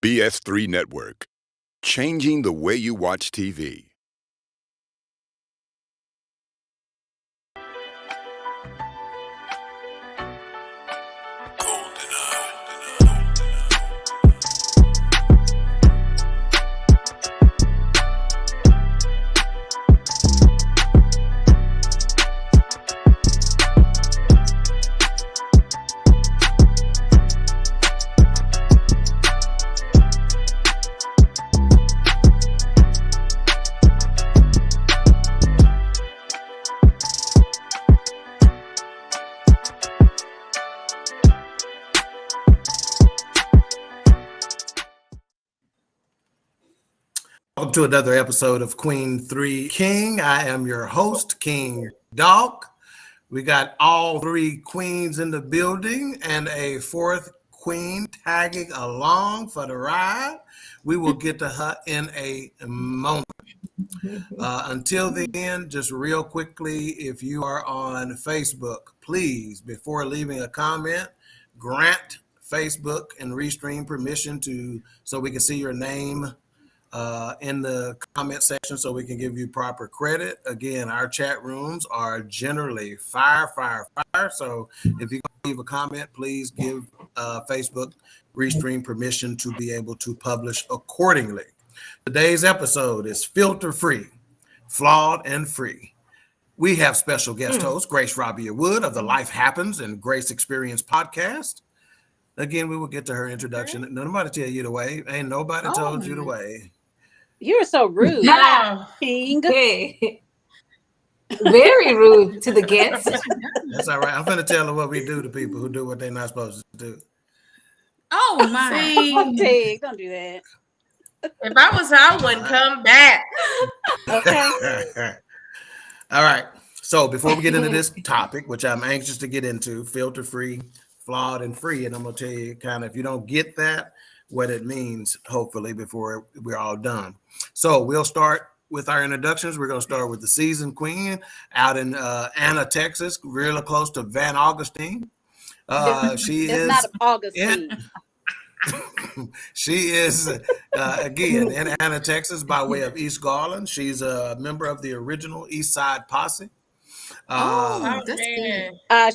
BS3 Network, changing the way you watch TV. Welcome to another episode of Queen3 King. I am your host, King Dog. We got all three queens in the building and a fourth queen tagging along for the ride. We will get to her in a moment. Until then, just real quickly, if you are on Facebook, please, before leaving a comment, grant Facebook and Restream permission so we can see your name in the comment section so we can give you proper credit. Again, our chat rooms are generally fire. So if you're going to leave a comment, please give Facebook Restream permission to be able to publish accordingly. Today's episode is filter free, flawed and free. We have special guest host Grace Rabia Wood of the Life Happens and Grace Experience podcast. Again, we will get to her introduction. Nobody tell you the way. Ain't nobody told you the way. You're so rude. King. Hey. Very rude to the guests. That's all right. I'm going to tell her what we do to people who do what they're not supposed to do. Oh my! Pig, don't do that. If I was her, I wouldn't come back. Okay. All right. So before we get into this topic, which I'm anxious to get into, filter free, flawed and free, and I'm going to tell you kind of, if you don't get that, what it means, hopefully, before we're all done. So we'll start with our introductions. We're going to start with the seasoned queen out in Anna, Texas, really close to Van Augustine. She is not Augustine. She is, again, in Anna, Texas, by way of East Garland. She's a member of the original East Side Posse. I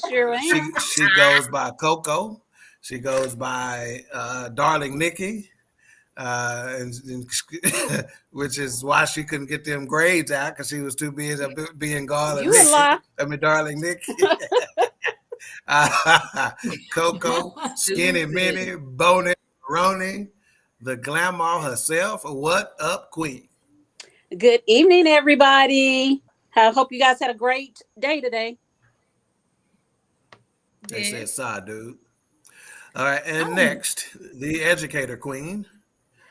sure am. She goes by Coco. She goes by Darling Nikki, which is why she couldn't get them grades out because she was too busy being Garland. You a lie. Darling Nikki. Coco, Skinny Minnie, Bonnie, Roni, the glamour herself. What up, Queen? Good evening, everybody. I hope you guys had a great day today. They said, "Sigh, dude." All right, and next, the educator queen,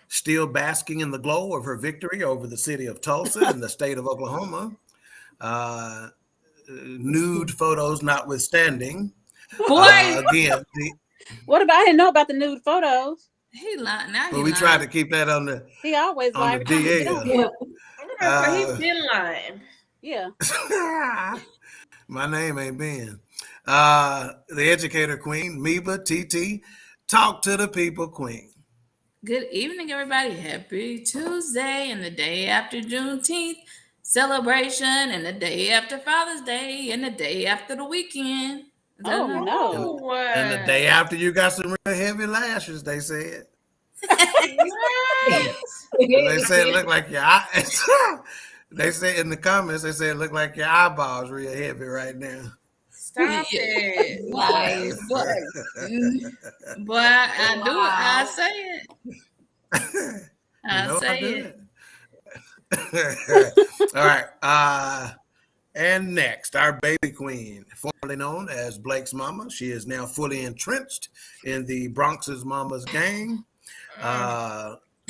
still basking in the glow of her victory over the city of Tulsa in the state of Oklahoma. Nude photos notwithstanding. Boy, again, What about? I didn't know about the nude photos. he lying. Now but we try to keep that on the He always on lies. the DL. He's been lying. Yeah. My name ain't Ben. The educator queen, Meba TT, talk to the people queen. Good evening, everybody. Happy Tuesday and the day after Juneteenth celebration and the day after Father's Day and the day after the weekend. Oh, no. And the day after you got some real heavy lashes, they said. They said it looked like your eyes. They say in the comments, they say it looked like your eyeballs real heavy right now. Stop it. Why? But I do it. I say it. I say it. All right. And next, our baby queen, formerly known as Blake's mama. She is now fully entrenched in the Bronx's Mama's gang.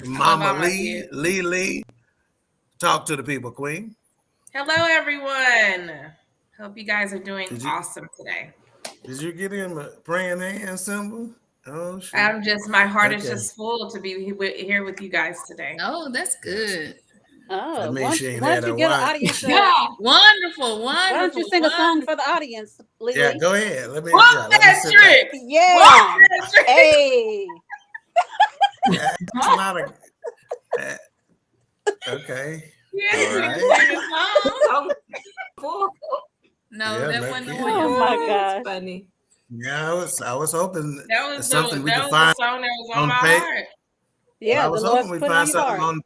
Mama Lee. Talk to the people, queen. Hello, everyone. Hope you guys are doing awesome today. Did you get him a praying hand symbol? Oh, shit. My heart is just full to be here with you guys today. Oh, that's good. Oh, why don't you get an audience? Yeah, wonderful. Why don't you sing a song for the audience, Lily? Yeah, go ahead. Let me that trick. Yeah. Hey. That's not a. Okay. Yes, All we right. sing a song. No, Yeah, that no wasn't the kidding. one. Oh my That's gosh. funny. Yeah, I was hoping That was it's the something we could the find song that was on on my page. heart. I Yeah, the was Lord's hoping we'd put it on find your something heart.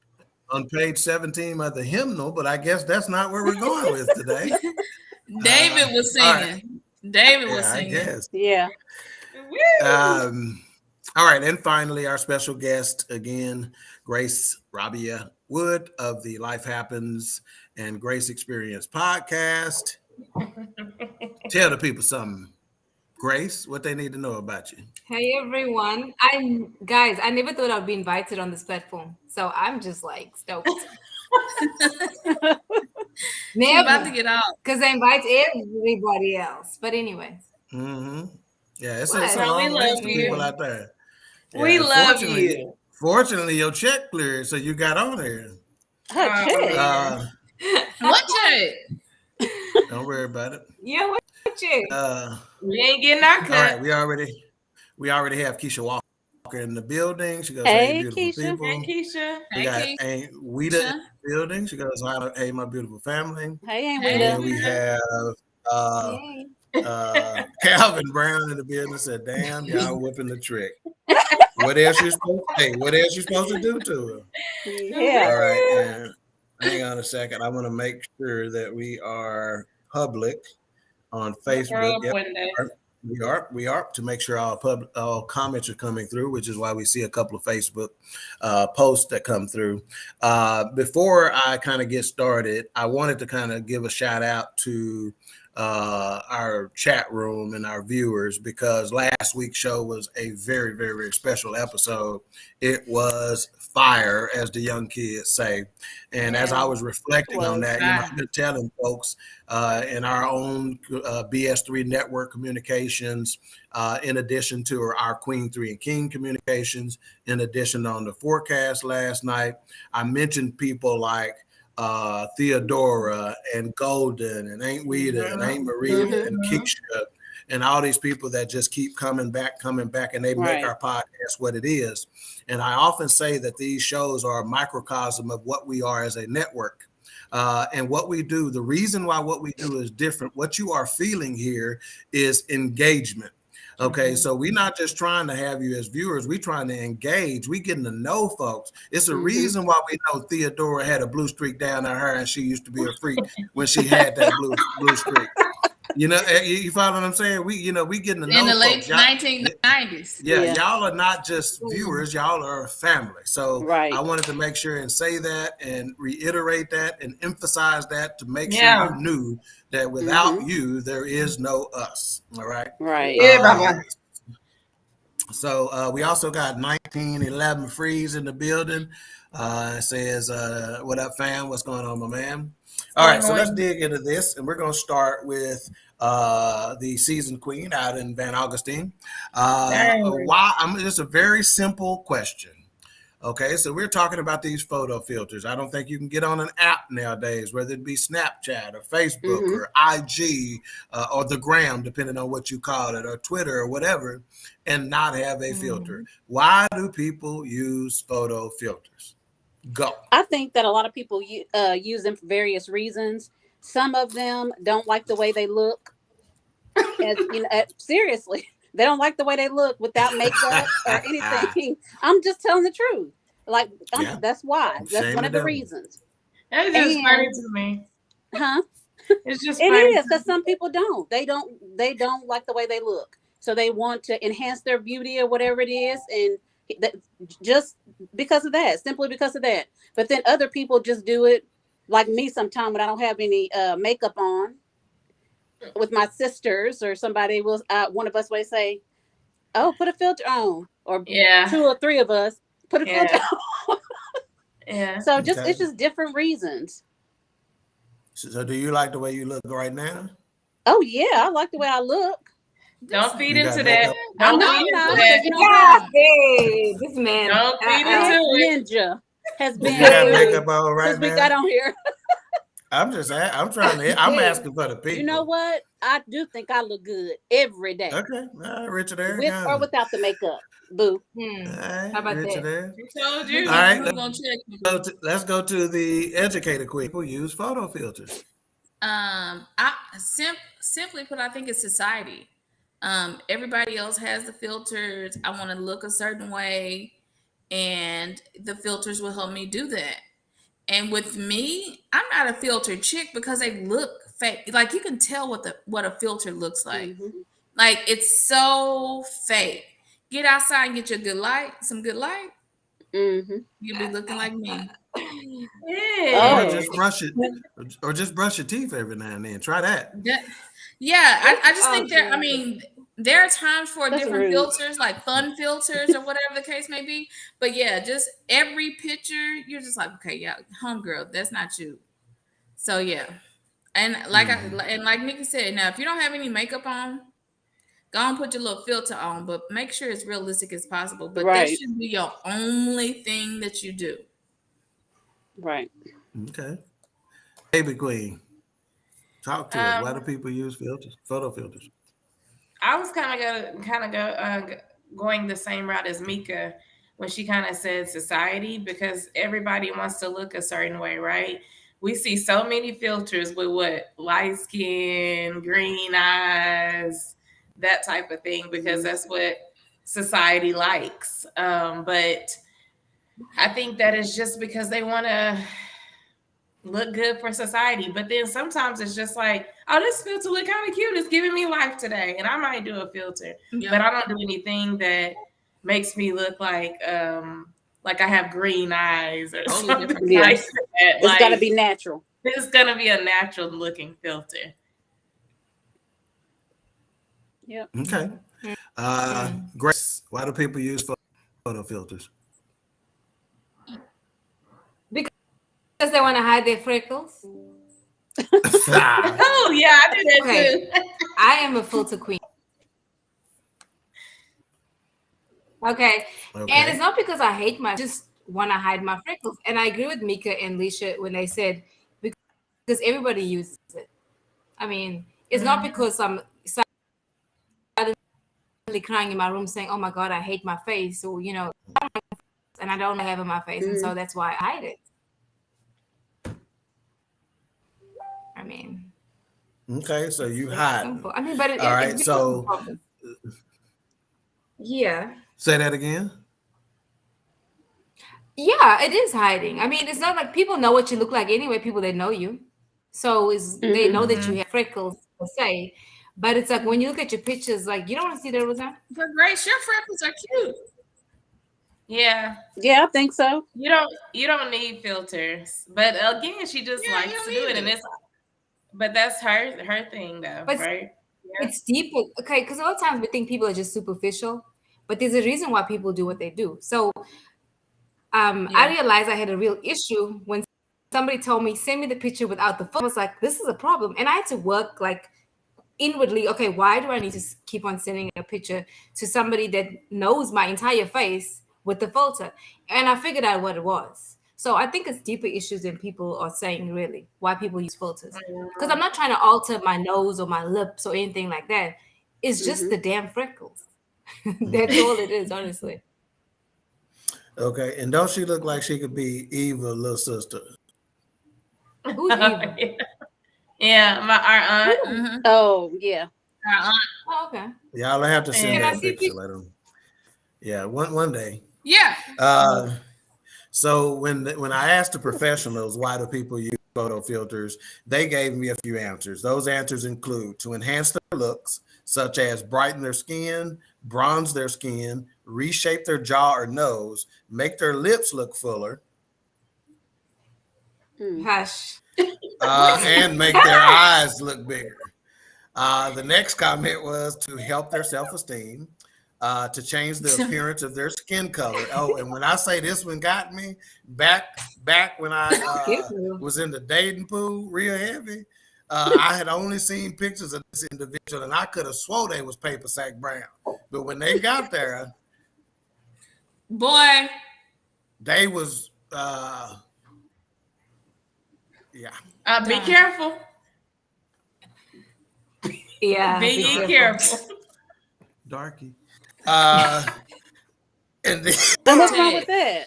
on page 17 of the hymnal, but I guess that's not where we're going with today. David was all right. singing. David was Yeah, I singing. guess. Yeah. All right, and finally, our special guest again, Grace Rabia Wood of the Life Happens and Grace Experience podcast. Tell the people something, Grace, what they need to know about you. Hey everyone. I never thought I'd be invited on this platform. So I'm just like stoked. She's about to Never. get out. Because I invite everybody else. But anyway. Mm-hmm. Yeah, it's a What? Girl, we long list love of people you. out there. We Yeah, love you. Fortunately, your check cleared, so you got on there. Her check. What check? Don't worry about it. Yeah, what you? We ain't getting our All cut. right, we already have Keisha Walker in the building. She goes, "Hey, Hey, beautiful Keisha. people." Hey, Keisha. We Hey, got Keisha. Aunt Weta in the building. She goes, "Hey, my beautiful family." Hey, Aunt Hey. And then Weta. we have Hey. Calvin Brown in the building. Said, "Damn, y'all whipping the trick." What else you supposed to say? What else you supposed to do to her? Yeah. All right, and hang on a second. I want to make sure that we are public on Facebook. Yep, we are to make sure all comments are coming through, which is why we see a couple of Facebook posts that come through. Before I kind of get started, I wanted to kind of give a shout out to our chat room and our viewers, because last week's show was a very, very, very special episode. It was fire, as the young kids say. And as I was reflecting on that, I've been telling folks in our own BS3 network communications, in addition to our Queen3 King communications, in addition on the forecast last night, I mentioned people like Theodora and Golden and Aunt Weta and Aunt Maria and Keisha and all these people that just keep coming back, and they make our podcast what it is. And I often say that these shows are a microcosm of what we are as a network. And what we do, the reason why what we do is different, what you are feeling here is engagement. Okay, so we're not just trying to have you as viewers, we're trying to engage. We getting to know folks. It's a reason why we know Theodora had a blue streak down her, and she used to be a freak when she had that blue streak. You know, you follow what I'm saying? We getting to know in the late folks. 1990s. Yeah, y'all are not just viewers, y'all are a family. So I wanted to make sure and say that and reiterate that and emphasize that to make sure you knew that without you, there is no us. All right. Right. So we also got 1911 Freeze in the building. Says, what up, fam? What's going on, my man? All right, so let's dig into this, and we're going to start with the seasoned queen out in Van Augustine. Why? Just a very simple question. Okay, so we're talking about these photo filters. I don't think you can get on an app nowadays, whether it be Snapchat or Facebook or IG or the Gram, depending on what you call it, or Twitter or whatever, and not have a filter. Why do people use photo filters? Go. I think that a lot of people use them for various reasons. Some of them don't like the way they look. As seriously, they don't like the way they look without makeup or anything. I'm just telling the truth. Like that's why. That's one of the reasons. That's just funny to me. Huh? It's just it funny is, because some people don't. They don't like the way they look, so they want to enhance their beauty or whatever it is, and just because of that, simply because of that. But then other people just do it, like me sometimes when I don't have any makeup on, with my sisters or somebody will, one of us may say, oh, put a filter on, or 2 or 3 of us put a filter on. So it's just different reasons. So do you like the way you look right now? Oh yeah, I like the way I look. Don't feed into that. Don't feed into that. This man. Don't feed into it. Ninja has been makeup on right since we got on here. I'm asking for the people. You know what? I do think I look good every day. Okay, Richard, with or without the makeup. Boo. All right, How about Richard that? there. I told you. All right, Who's gonna check? let's go to the educated queen. People use photo filters. I simply put, I think it's society. Everybody else has the filters. I want to look a certain way, and the filters will help me do that. And with me, I'm not a filtered chick because they look fake. Like you can tell what a filter looks like. Mm-hmm. Like it's so fake. Get outside and get your good light, some good light. Mm-hmm. You'll be looking like me. Yeah. Or Oh. just brush it, or just brush your teeth every now and then. Try that. I just think Oh, I mean, there are times for That's different rude. filters, like fun filters or whatever the case may be. But yeah, just every picture, you're just like, okay, yeah, homegirl, that's not you. So yeah, and like like Nikki said, now if you don't have any makeup on, go and put your little filter on, but make sure it's realistic as possible. But that Right. should be your only thing that you do. Right. Okay. Baby queen, talk to us. Why do people use filters, photo filters? I was going the same route as Mika when she kind of said society, because everybody wants to look a certain way, right? We see so many filters with what light skin, green eyes, that type of thing, because that's what society likes. But I think that is just because they want to look good for society. But then sometimes it's just like, oh, this filter look kind of cute. It's giving me life today. And I might do a filter. Yeah. But I don't do anything that makes me look like I have green eyes or Totally something different. Yeah. like that. It's got to be natural. It's gonna be a natural looking filter. Yep. Okay. Grace, why do people use photo filters? Because they want to hide their freckles. Oh yeah, I do that Okay. too. I am a filter queen. Okay. And it's not because I hate I just want to hide my freckles. And I agree with Mika and Lisha when they said because everybody uses it. I mean, it's not because I'm suddenly crying in my room saying, oh my God, I hate my face, or and I don't have it on my face, and so that's why I hide it. I mean, Okay, so you hide. simple. I mean, but All right, it's so a problem. Yeah. say that again. Yeah, it is hiding. I mean, it's not like people know what you look like anyway, people that know you. So they know that you have freckles per se. But it's like when you look at your pictures, like you don't want to see that all the time. But Grace, your freckles are cute. Yeah. Yeah, I think so. You don't need filters. But again, she just likes to do it. And but that's her thing though, But right? Yeah. it's deeper. Okay, because a lot of times we think people are just superficial, but there's a reason why people do what they do. So I realized I had a real issue when somebody told me, send me the picture without the filter. I was like, this is a problem. And I had to work like inwardly, okay, why do I need to keep on sending a picture to somebody that knows my entire face with the filter? And I figured out what it was. So I think it's deeper issues than people are saying, really, why people use filters. Because I'm not trying to alter my nose or my lips or anything like that. It's just the damn freckles. That's all it is, honestly. Okay, and don't she look like she could be Eva, little sister? Who's Eva? Yeah, our aunt. Mm-hmm. Oh, yeah. Our aunt. Oh, okay. Y'all have to send Can that I see picture. Let them. Yeah, one day. Yeah. So when I asked the professionals why do people use photo filters, they gave me a few answers. Those answers include to enhance their looks, such as brighten their skin, bronze their skin, reshape their jaw or nose, make their lips look fuller, Hush. and make their eyes look bigger. The next comment was to help their self-esteem, to change the appearance of their skin color. Oh, and when I say this one got me, back when I was in the dating pool real heavy, I had only seen pictures of this individual, and I could have swore they was paper sack brown. But when they got there, boy, they was Be careful. Yeah. Be careful. darky. And then, what's wrong with that?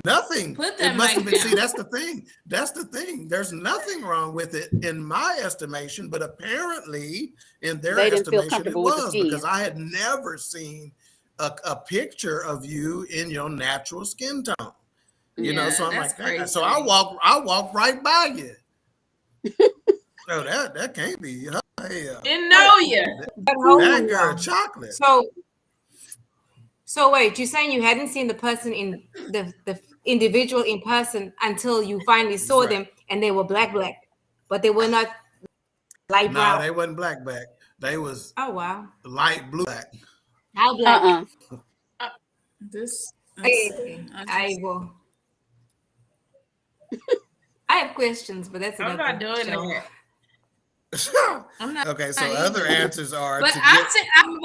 nothing. Put It that must have mic been. down. See, that's the thing. That's the thing. There's nothing wrong with it in my estimation, but apparently in their They didn't feel estimation, it comfortable with the was skin. because I had never seen a picture of you in your natural skin tone. You know, so I'm that's like, crazy. so I walk right by you. No, that can't be. Hell, Didn't know you. that girl chocolate. So wait, you're saying you hadn't seen the person in the individual in person until you finally saw Right. them and they were black, but they were not light brown. No, they wasn't black. They was light blue black. How black? I will. I have questions, but that's I'm not doing that. I'm not. Okay, so other answers are. But I'm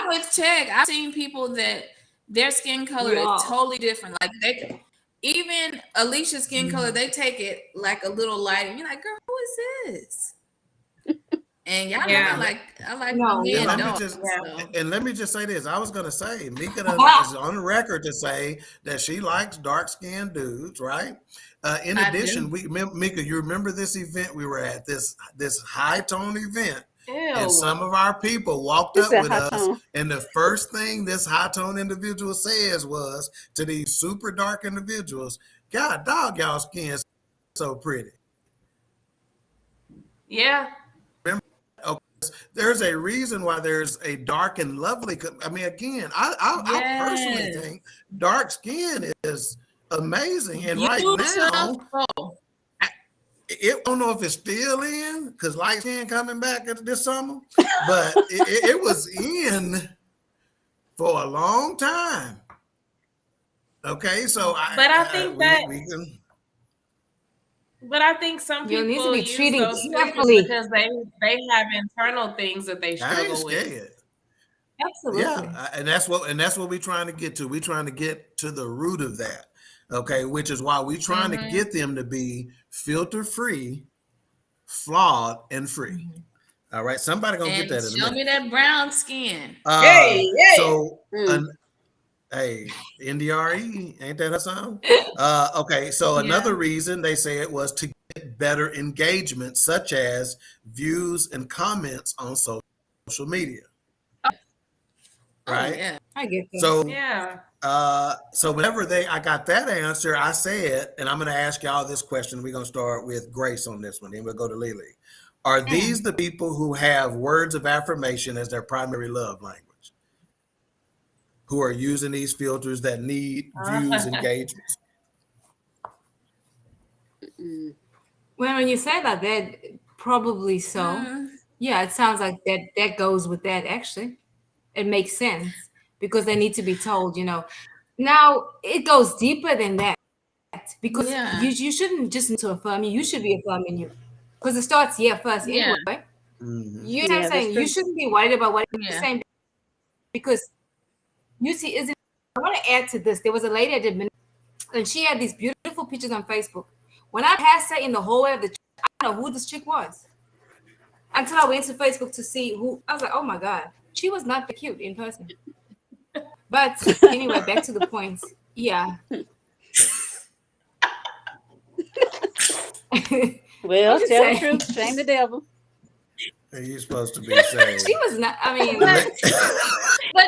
with Teg. I've seen people that their skin color is totally different. Like even Alicia's skin color, they take it like a little light, and you're like, "Girl, who is this?" And y'all know I like me and dogs. And let me just say this: I was gonna say Mika is on the record to say that she likes dark-skinned dudes, right? In addition, Mika, you remember this event we were at, this high tone event, and some of our people walked up with us, and the first thing this high tone individual says was to these super dark individuals, "God, dog, y'all skin so pretty." Yeah. There's a reason why there's a dark and lovely. I mean, again, I personally think dark skin is amazing, and right now, I don't know if it's still in because light skin coming back this summer, but it was in for a long time. Okay, so I think some people need to be use treating those carefully because they have internal things that they struggle with. Absolutely. Yeah, and that's what we're trying to get to. We're trying to get to the root of that. Okay, which is why we're trying to get them to be filter free, flawed, and free. All right, somebody gonna get that in a minute. Show me that brown skin. So. Hey, NDRE, ain't that a song? Okay, so another reason they say it was to get better engagement, such as views and comments on social media. Right? Yeah. I get that. So whenever I got that answer, I said, and I'm going to ask y'all this question. We're going to start with Grace on this one, then we'll go to Lily. Are these the people who have words of affirmation as their primary love language? Who are using these filters that need views, engagements? Well, when you say that probably so. Yeah, it sounds like that goes with that. Actually, it makes sense because they need to be told. Now it goes deeper than that because you shouldn't just need to affirm you. You should be affirming you because it starts here first anyway. You know what I'm saying? You shouldn't be worried about what you're saying because. You see, I want to add to this. There was a lady I did, and she had these beautiful pictures on Facebook. When I passed her in the hallway of the church, I don't know who this chick was. Until I went to Facebook to see who, I was like, oh my God, she was not that cute in person. But anyway, back to the point. Yeah. Well, tell the truth, shame the devil. Are you supposed to be saying? She was not. I mean, but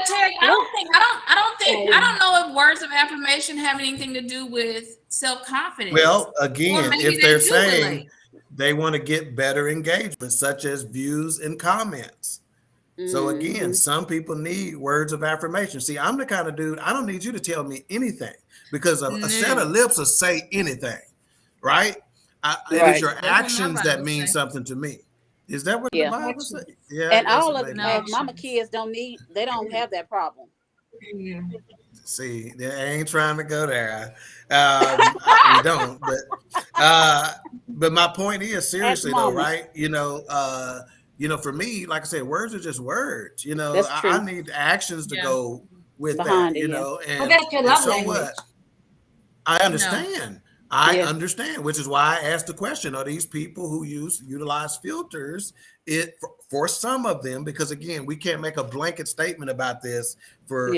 Terry, I don't know if words of affirmation have anything to do with self-confidence. Well, again, if they're saying they want to get better engagement, such as views and comments. So again, some people need words of affirmation. See, I'm the kind of dude, I don't need you to tell me anything because a set of lips will say anything, right? It is your actions that mean something to me. Is that what the Bible says? Yeah. And all of mama kids don't have that problem. See, they ain't trying to go there. We don't, but my point is seriously though, right? For me, like I said, words are just words. I need actions to go with behind that. it, but that's your love language. What? I understand. No. I understand, which is why I asked the question: are these people who utilize filters? For some of them, because again, we can't make a blanket statement about this for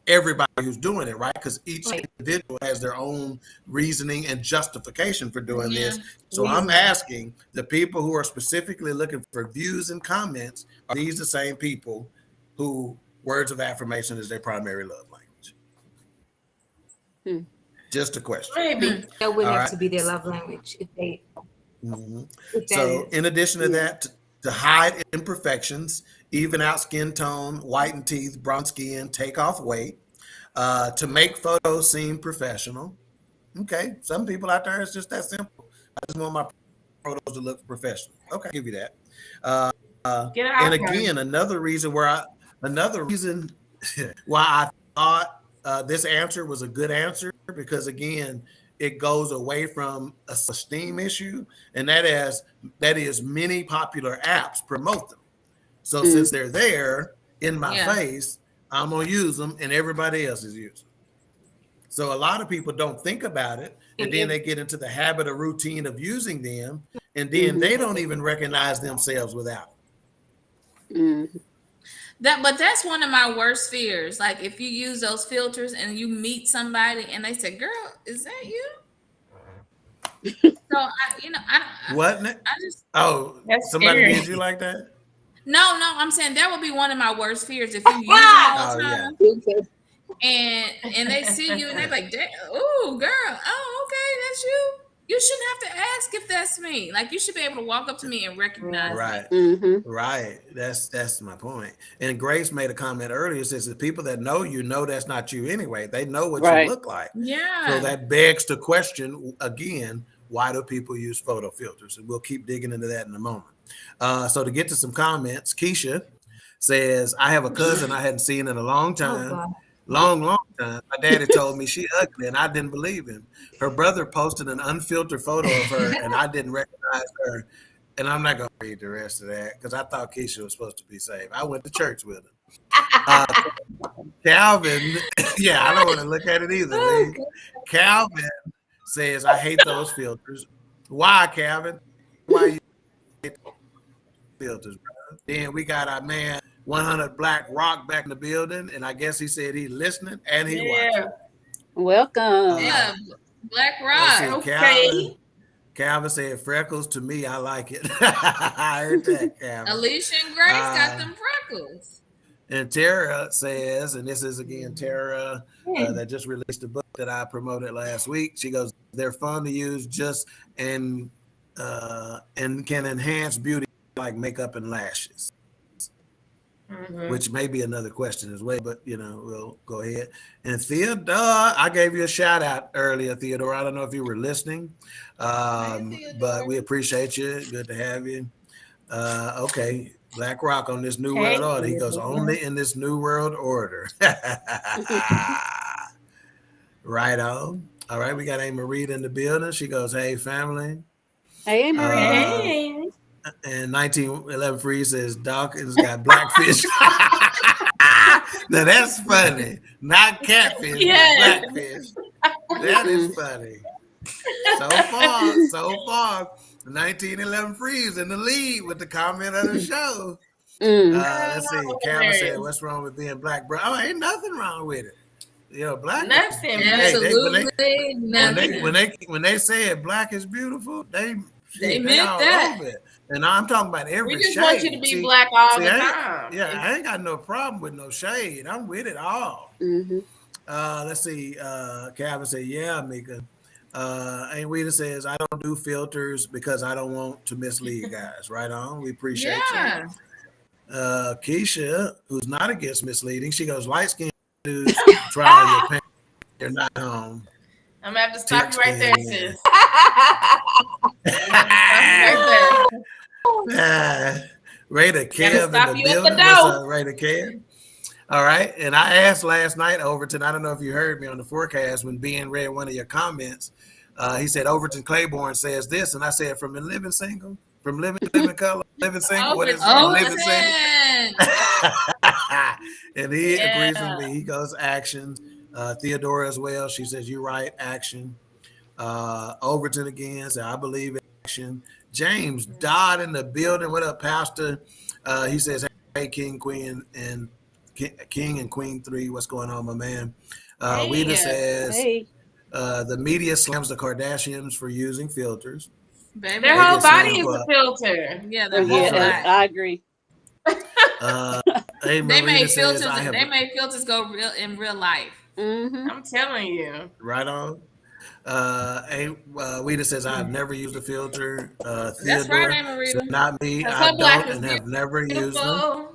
everybody who's doing it, right? Because each individual has their own reasoning and justification for doing this. So I'm asking the people who are specifically looking for views and comments, are these the same people who words of affirmation is their primary love language? Just a question. Maybe. They're willing to be their love language if they. So in addition to that, to hide imperfections, even out skin tone, whiten teeth, brown skin, take off weight, to make photos seem professional. Okay, some people out there, it's just that simple. I just want my photos to look professional. Okay, I'll give you that. And again, another reason why I thought this answer was a good answer, because again, it goes away from a esteem issue, and that is many popular apps promote them. So since they're there in my face, I'm gonna use them, and everybody else is using them. So a lot of people don't think about it, and then they get into the habit or routine of using them, and then they don't even recognize themselves without them. But that's one of my worst fears. Like if you use those filters and you meet somebody and they say, "Girl, is that you?" So somebody did you like that? No, I'm saying that would be one of my worst fears if you use it all the time. And they see you and they're like, "Oh, girl, oh, okay, that's you." You shouldn't have to ask if that's me. Like you should be able to walk up to me and recognize me. Right. That's my point. And Grace made a comment earlier. Says the people that know you know that's not you anyway. They know what you look like. Yeah. So that begs the question again: why do people use photo filters? And we'll keep digging into that in a moment. So to get to some comments, Keisha says, "I have a cousin I hadn't seen in a long time." Long time. My daddy told me she ugly, and I didn't believe him. Her brother posted an unfiltered photo of her, and I didn't recognize her. And I'm not going to read the rest of that because I thought Keisha was supposed to be saved. I went to church with her. Calvin, I don't want to look at it either. Calvin says, "I hate those filters." Why, Calvin? Why you hate those filters, bro? Then we got our man 100 Black Rock back in the building, and I guess he said he's listening and he watching. Welcome. Black Rock. Okay. Calvin said, "Freckles to me, I like it." I heard that, Calvin. Alicia and Grace got them freckles. And Tara says, and this is again Tara that just released a book that I promoted last week. She goes, "They're fun to use, and can enhance beauty like makeup and lashes." Which may be another question as well, but we'll go ahead. And Theodore, I gave you a shout out earlier, Theodore. I don't know if you were listening, but we appreciate you. Good to have you. Okay, Black Rock on this new world order. He goes, "Only in this new world order." Right on. All right, we got A. Marie in the building. She goes, "Hey, family." Hey, Marie. And 1911 Free says, "Dawkins got blackfish." Now that's funny. Not catfish, but blackfish. That is funny. So far, 1911 Freeze in the lead with the comment of the show. Let's see. Cameron said, "What's wrong with being black, bro?" Oh, ain't nothing wrong with it. Black. Nothing. Absolutely nothing. When they say black is beautiful, they meant that. Over it. And I'm talking about every shade. We just want you to be black all the time. I ain't got no problem with no shade. I'm with it all. Let's see. Calvin said, "Yeah, Mika." And Weta says, "I don't do filters because I don't want to mislead guys." Right on. We appreciate you. Keisha, who's not against misleading, she goes, "Light skin dudes try your pants. They're not home." I'm gonna have to stop you right there, sis. Rita Kev in the building. What's up, Rita Kev? All right. And I asked last night, Overton, I don't know if you heard me on the forecast when Ben read one of your comments. He said, "Overton Claiborne says this." And I said, "From living single? From living color? Living single? What is living single?" And he agrees with me. He goes, "Action." Theodora as well. She says, "You're right. Action." Overton again said, "I believe in action." James Dodd in the building. What up, Pastor? He says, "Hey, King, Queen, and King and Queen 3. What's going on, my man? Hey. Weta says Hey, the media slams the Kardashians for using filters. Baby. Their They whole get body slammed is a for- filter. Yeah, their yeah, whole right. life. I agree. Hey, They Marita made says filters. I have They made filters go real in real life. Mm-hmm. I'm telling you. right on. Weta says I have never used a filter. That's right, Theodore Marita. says not me. Cause I her black don't is and have never used them. beautiful.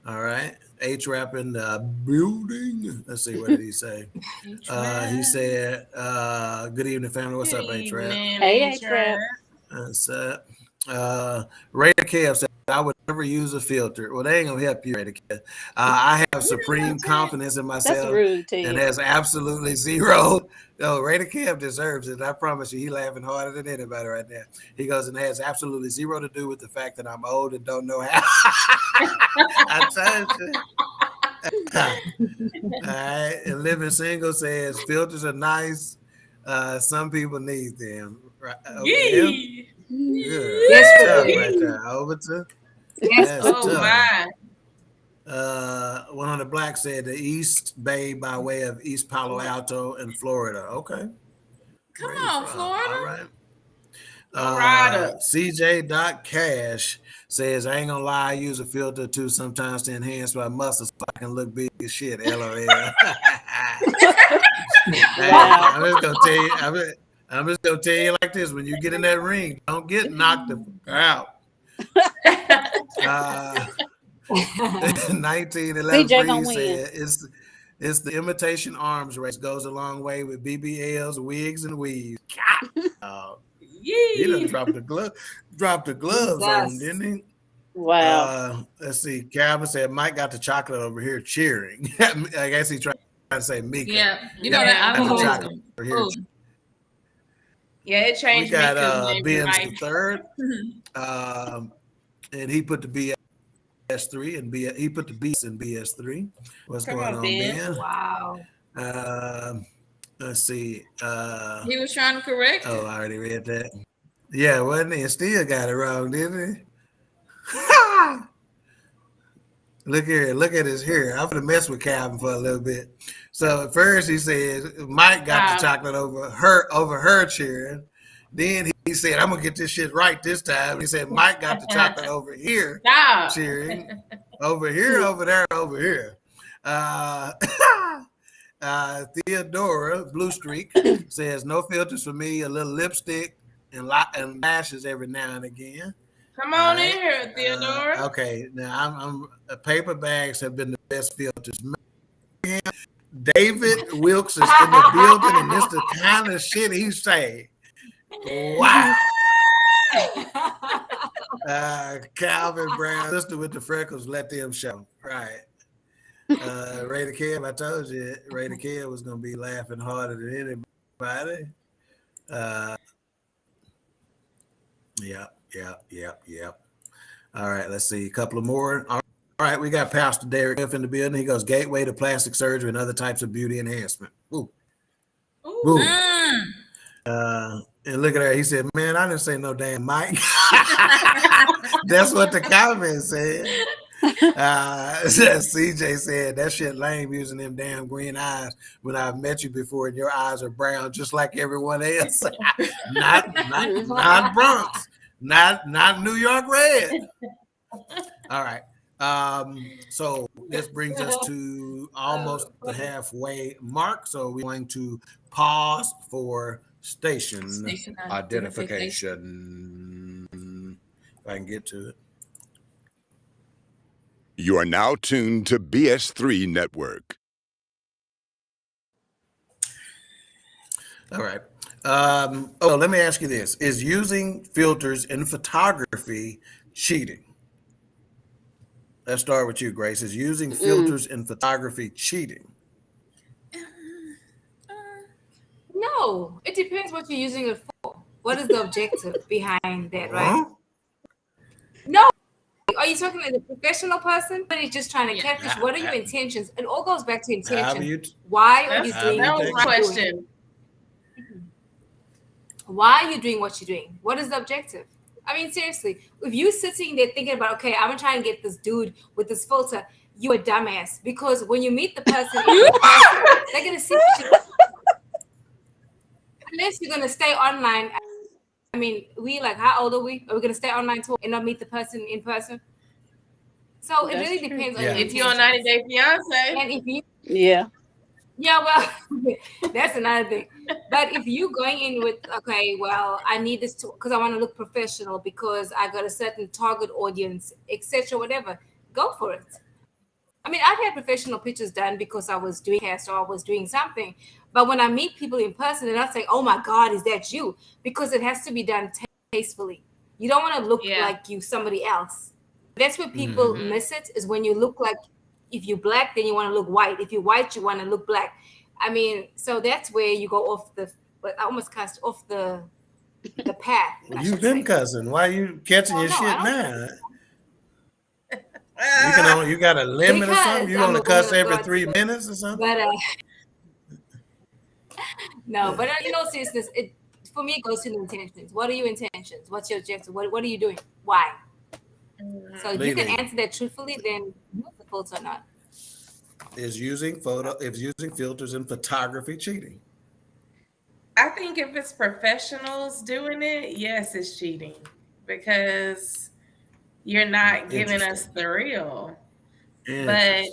All right. H rap in the building. Let's see, what did he say? He said, good evening, family. What's up, H rap? Hey, H-Rap. That's Raider Kev said, I would never use a filter. Well, they ain't gonna help you, Raider Kev. I have supreme confidence in That's myself rude, and Ted. has absolutely zero. No, Raider Kev deserves it. I promise you, he laughing harder than anybody right now. He goes, and it has absolutely zero to do with the fact that I'm old and don't know how. I told you. All right. And Living Single says filters are nice. Some people need them. Right. Okay. Yee. Good. Yes, Tough we do. right there. Over to Yes, that's Oh tough. my. One on the black said the East Bay by way of East Palo Alto in Florida. Okay. Come Where you on, from? Florida. All right. Florida. CJ.Cash says, I ain't gonna lie, I use a filter too sometimes to enhance my muscles so I can look big as shit. LOL. Wow. I'm just gonna tell you, I'm just gonna tell you like this: when you get in that ring, don't get knocked the fuck out. 1911 CJ gonna Free win. said it's the imitation arms race goes a long way with BBLs, wigs, and weaves. He done Yee. dropped the gloves on him, didn't he? Wow. Let's see. Calvin said Mike got the chocolate over here cheering. I guess he's trying to say Mika. Yeah, you Yeah, know that got I'm the going chocolate to. over here. Oh, Yeah, it We changed got Mika's name to Ben's Mike. the third, and he put the BS3 and he put the beats in BS3. What's Come going on, on, Ben. Ben? Wow. Let's see. he was trying to correct Oh, it. I already read that. Yeah, wasn't he? Still got it wrong, didn't he? Look here, look at his hair. I'm gonna mess with Calvin for a little bit. So at first he says Mike got the chocolate over her cheering. Then he said, I'm gonna get this shit right this time. He said Mike got the chocolate over here Stop. cheering. Over here, over there, over here. Theodora Blue Streak says no filters for me, a little lipstick and lashes every now and again. Come on in here, Theodora. Okay, now I'm paper bags have been the best filters. Man, David Wilkes is in the building, and this the kind of shit he say. Wow. Calvin Brown, sister with the freckles, let them show. Right. Raider Kev, I told you, Raider Kev was gonna be laughing harder than anybody. Yep. All right, let's see. A couple of more. All right, we got Pastor Derek F in the building. He goes, gateway to plastic surgery and other types of beauty enhancement. Ooh. Ooh. And look at her. He said, man, I didn't say no damn Mike. That's what the comment said. CJ said, that shit lame using them damn green eyes when I've met you before and your eyes are brown just like everyone else. not Bronx. Not New York red. All right. So this brings us to almost the halfway mark. So we're going to pause for station identification. If I can get to it. You are now tuned to BS3 Network. All right. Let me ask you this. Is using filters in photography cheating? Let's start with you, Grace. Is using filters in photography cheating? No, it depends what you're using it for. What is the objective behind that, right? No. Are you talking as a professional person? But he's just trying to catfish. What are your intentions? It all goes back to intention. Why are you doing that was my question. Why are you doing what you're doing? What is the objective? I mean, seriously, if you're sitting there thinking about, okay, I'm gonna try and get this dude with this filter, you're a dumbass, because when you meet the person, they're gonna see what you, unless you're gonna stay online. I mean, we like, how old are we? Are we gonna stay online too and not meet the person in person? So it really depends on your If you're on intentions. 90 Day Fiance, And if you, Yeah. well, that's another thing. But if you going in with, okay, well, I need this because I want to look professional, because I got a certain target audience, etc., whatever, go for it. I mean, I've had professional pictures done because I was doing hair, so I was doing something. But when I meet people in person, they're not saying, "Oh my God, is that you?" Because it has to be done tastefully. You don't want to look like you somebody else. That's where people miss it, is when you look like, if you're black, then you want to look white. If you're white, you want to look black. I mean, so that's where you go off the, but I almost cast off the path. Well, you've been cussing. Why are you catching your shit now? You got a limit or something? You only cuss every 3 minutes or something? But no, but in all seriousness, for me, it goes to the intentions. What are your intentions? What's your objective? What are you doing? Why? So if you can answer that truthfully, then use the filter or not. Is using filters in photography cheating? I think if it's professionals doing it, yes, it's cheating, because you're not giving us the real. But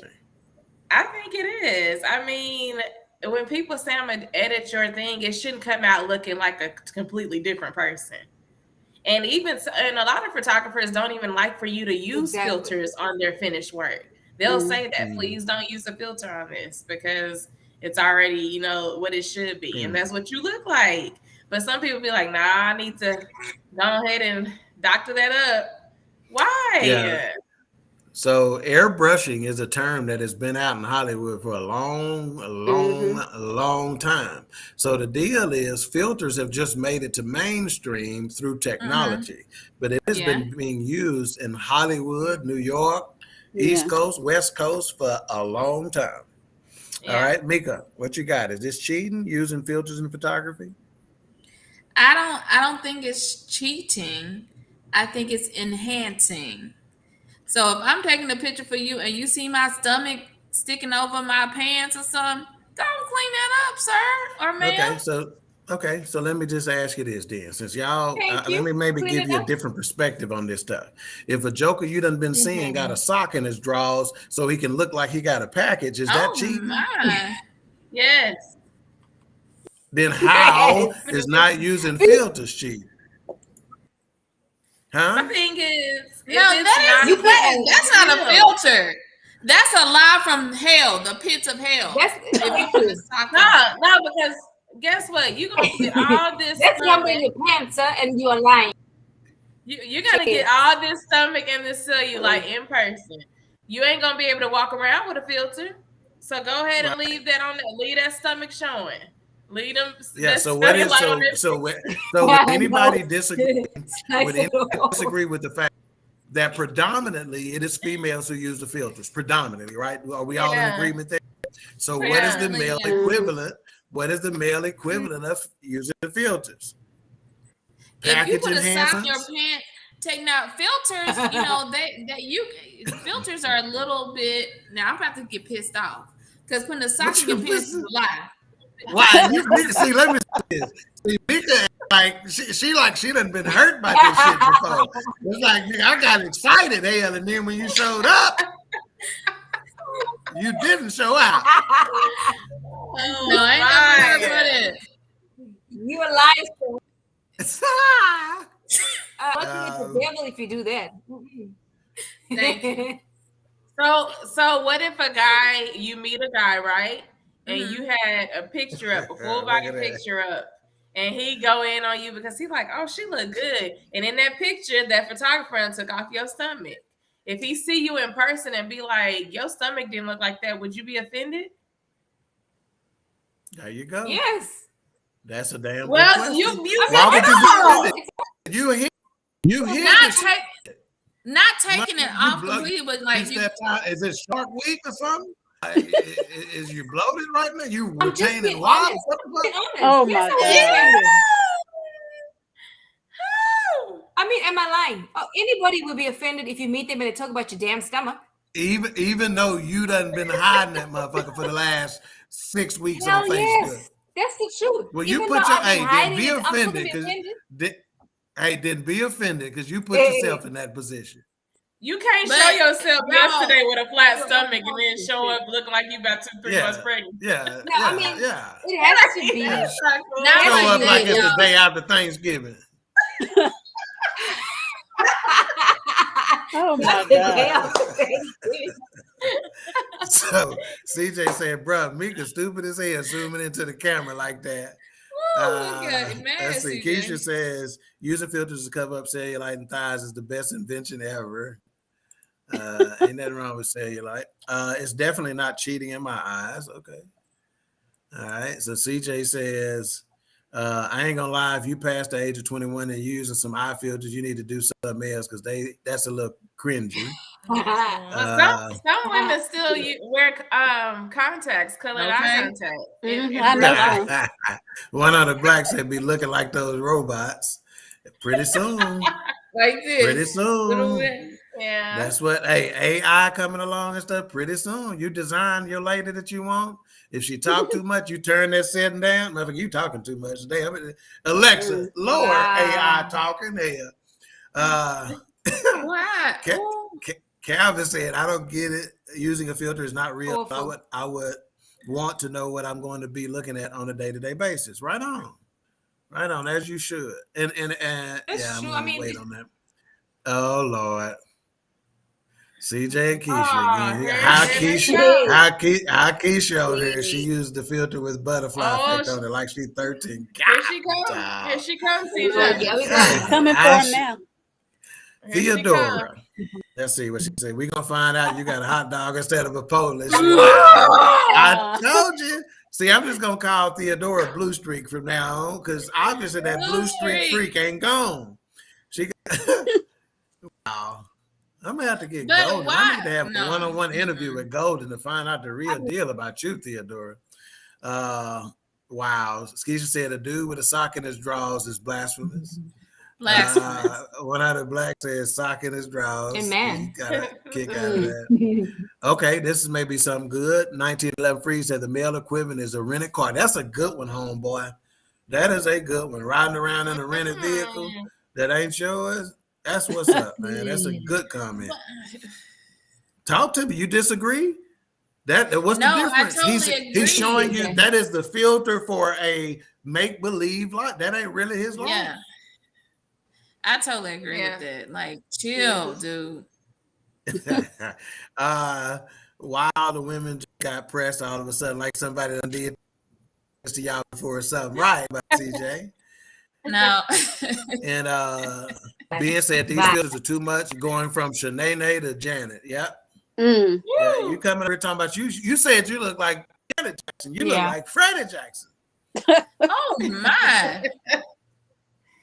I think it is. I mean, when people say I'm gonna edit your thing, it shouldn't come out looking like a completely different person. And a lot of photographers don't even like for you to use filters on their finished work. They'll say that, please don't use a filter on this, because it's already, what it should be. And that's what you look like. But some people be like, nah, I need to go ahead and doctor that up. Why? Yeah. So airbrushing is a term that has been out in Hollywood for a long time. So the deal is, filters have just made it to mainstream through technology, but it has been being used in Hollywood, New York, East Coast, West Coast for a long time. All right, Mika, what you got? Is this cheating, using filters in photography? I don't think it's cheating. I think it's enhancing. So if I'm taking a picture for you and you see my stomach sticking over my pants or something, don't clean that up, sir or ma'am. Okay, so let me just ask you this then, since y'all, let me maybe give you a different perspective on this stuff. If a joker you done been seeing got a sock in his drawers so he can look like he got a package, is that cheating? My. Yes. Then how is not using filters cheating? Huh? My thing is, that's not a filter. That's a lie from hell, the pits of hell. No, because guess what? You're gonna get all this. That's number in your pants, sir, and you are lying. You're gonna get all this stomach and this cellulite in person. You ain't gonna be able to walk around with a filter. So go ahead and leave that on there. Leave that stomach showing. Leave them. Yeah. So what is so when anybody disagree with the fact that predominantly it is females who use the filters? Predominantly, right? Are we all in agreement there? So what is the male equivalent? What is the male equivalent of using the filters? If you put a sock in your pants, taking out filters, filters are a little bit. Now I'm about to get pissed off, because putting a sock in your pants is a lie. Why? See, let me say this. See, Mika, like she done been hurt by this shit before. It's like, I got excited, hell, and then when you showed up, you didn't show out. No, I ain't never heard it. You a liar. Working with the devil if you do that. Thank you. So what if you meet a guy, right? And you had a picture up, a full body picture up, and he go in on you because he's like, oh, she look good. And in that picture, that photographer took off your stomach. If he see you in person and be like, your stomach didn't look like that, would you be offended? There you go. Yes. That's a damn well, good question. you Why would you be offended? You not taking it off completely, but like is it Shark Week or something? Is you bloated right now? You retaining water? Oh my God. I mean, am I lying? Oh, anybody will be offended if you meet them and they talk about your damn stomach. Even though you done been hiding that motherfucker for the last 6 weeks Hell on Facebook. yes, that's the truth. Well, you Even put though your I've been then hiding be it, I'm still gonna offended be offended. then be offended because you put yourself in that position. You can't But show yourself no. yesterday with a flat You're stomach and then uncomfortable. show up looking like you about 2-3 months pregnant. Yeah, No, I mean, it has to be. Yeah. It's not cool. Not Show like up that, like it's the y'all. day after Thanksgiving. Oh my The God. day after Thanksgiving. So CJ said, bruh, Mika stupid as hell zooming into the camera like that. Okay, man, Let's see. CJ. Keisha says using filters to cover up cellulite and thighs is the best invention ever. Ain't nothing wrong with cellulite. It's definitely not cheating in my eyes. Okay. All right. So CJ says, I ain't gonna lie, if you pass the age of 21 and using some eye filters, you need to do something else because that's a little cringy. Some women still wear contacts, colored eye contact. I know some. One of the blacks that be looking like those robots. Pretty soon. Like this. Pretty soon. Yeah. That's what AI coming along and stuff. Pretty soon. You design your lady that you want. If she talk too much, you turn that setting down. Motherfucker, you talking too much. Damn it. Alexa, lower AI talking there. What? Calvin said, I don't get it. Using a filter is not real. I would want to know what I'm going to be looking at on a day-to-day basis. Right on. Right on, as you should. And That's true. I'm gonna wait on that. Oh Lord. CJ and Keisha again. How Keisha over here, she used the filter with butterfly effect on it like she's 13. Here she comes. Here she comes, CJ. Coming for him now. Theodora. Let's see what she said. We're gonna find out you got a hot dog instead of a Polish. I told you. See, I'm just gonna call Theodora Blue Streak from now on because obviously that Blue Streak freak ain't gone. She wow. I'm gonna have to get Golden. I need to have a one-on-one interview with Golden to find out the real deal about you, Theodora. Wow. Skeisha said a dude with a sock in his drawers is blasphemous. One out of black says sock in his drawers. Amen. You got a kick out of that. Okay, this is maybe something good. 1911 Free said the male equivalent is a rented car. That's a good one, homeboy. That is a good one. Riding around in a rented vehicle that ain't yours. That's what's up, man. That's a good comment. Talk to me. You disagree? What's the difference? I totally agree. He's showing you that is the filter for a make-believe life. That ain't really his life. Yeah. I totally agree with that. Like, chill, dude. While the women got pressed all of a sudden, like somebody done did this to y'all before or something. Right, by CJ. No. And Ben said these filters are too much, going from Shanae to Janet. Yep. Yeah, you coming here talking about you said you look like Janet Jackson. You look like Freddie Jackson. Oh my.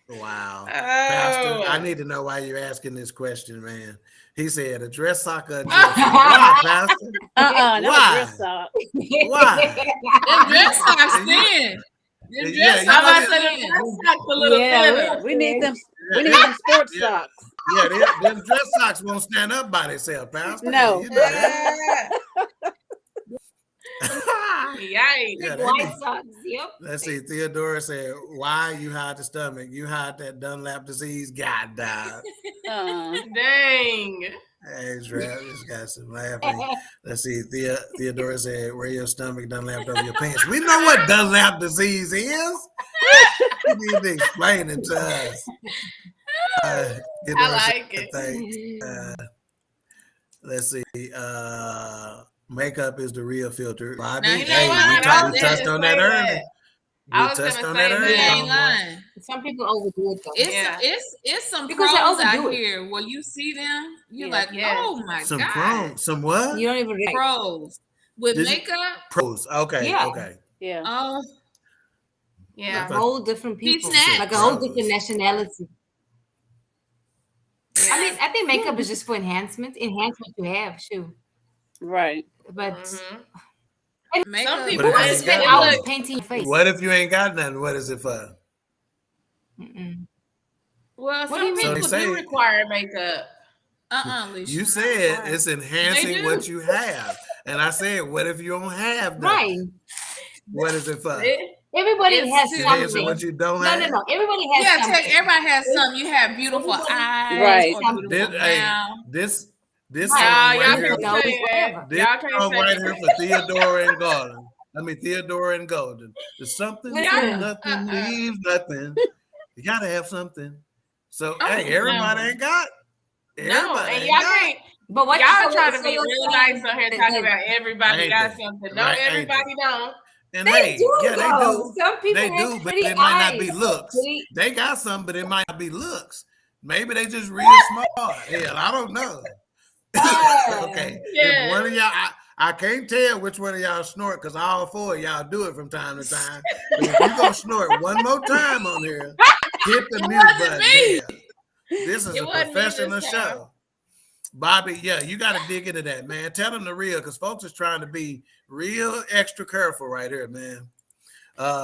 Wow. Pastor, I need to know why you're asking this question, man. He said a dress sock or a dress. Why, Pastor? Not a dress sock. Why? The dress socks thin. The dress socks a little thinner. We need them sports socks. Yeah, them dress socks won't stand up by themselves, Pastor. No. You know that. Yikes. White socks. Yep. Let's see. Theodora said, why you hide the stomach? You hide that Dunlap disease. God died. Dang. Hey, Travis got some laughing. Let's see. Theodora said, wear your stomach Dunlap over your pants. We know what Dunlap disease is. You need to explain it to us. I like it. Let's see. Makeup is the real filter. Bobby, Now, we touched on that earlier. Ain't lying. Some people overdo it though. It's some Because pros they out overdo it. here where you see them, you're like, oh my some god. Chrome, some what? You don't even Pros with makeup. Pros. Okay. Yeah. Okay. Yeah. Oh, Yeah. a whole different people, snatched. like a whole different nationality. I mean, I think makeup is just for enhancement. Enhance what you have, shoot. Right. But makeup. Some What people if want you to ain't spend got hours look. painting your face. What if you ain't got nothing? What is it for? Mm-mm. Well, What do you some mean? people do require makeup. Alicia. You not said required. it's enhancing do. what you have. And I said, what if you don't have that? Right. What is it for? Everybody It's has to- Enhancing something. what you don't No. have? Everybody has Yeah, something. everybody has something. You have beautiful Everybody eyes Right. or something. beautiful mouth. This Right. song right Y'all here. can't No, say it. whatever. This Y'all can't song say right it. here for Theodora and Golden. Theodora and Golden. There's something Listen. from nothing leaves nothing. You gotta have something. So Oh, hey, everybody no. ain't got. No, Everybody and ain't y'all got. can't. But what Y'all so- trying to so be you're real saying nice on here that- talking that- about everybody Ain't got they? something. No, Right, ain't everybody don't. And They hey, do, yeah, they though. do. Some people They have do, but pretty it might not be eyes. looks. Pretty- They got some, but it might not be looks. Maybe they just real smart. Hell, I don't know. Okay. Yeah. If one of y'all, I can't tell which one of y'all snort because all four of y'all do it from time to time. But if you gonna snort one more time on here, hit the mute button. me. Yeah. This is It a wasn't me professional this time. show. Bobby, yeah, you got to dig into that, man. Tell them the real because folks is trying to be real extra careful right here, man.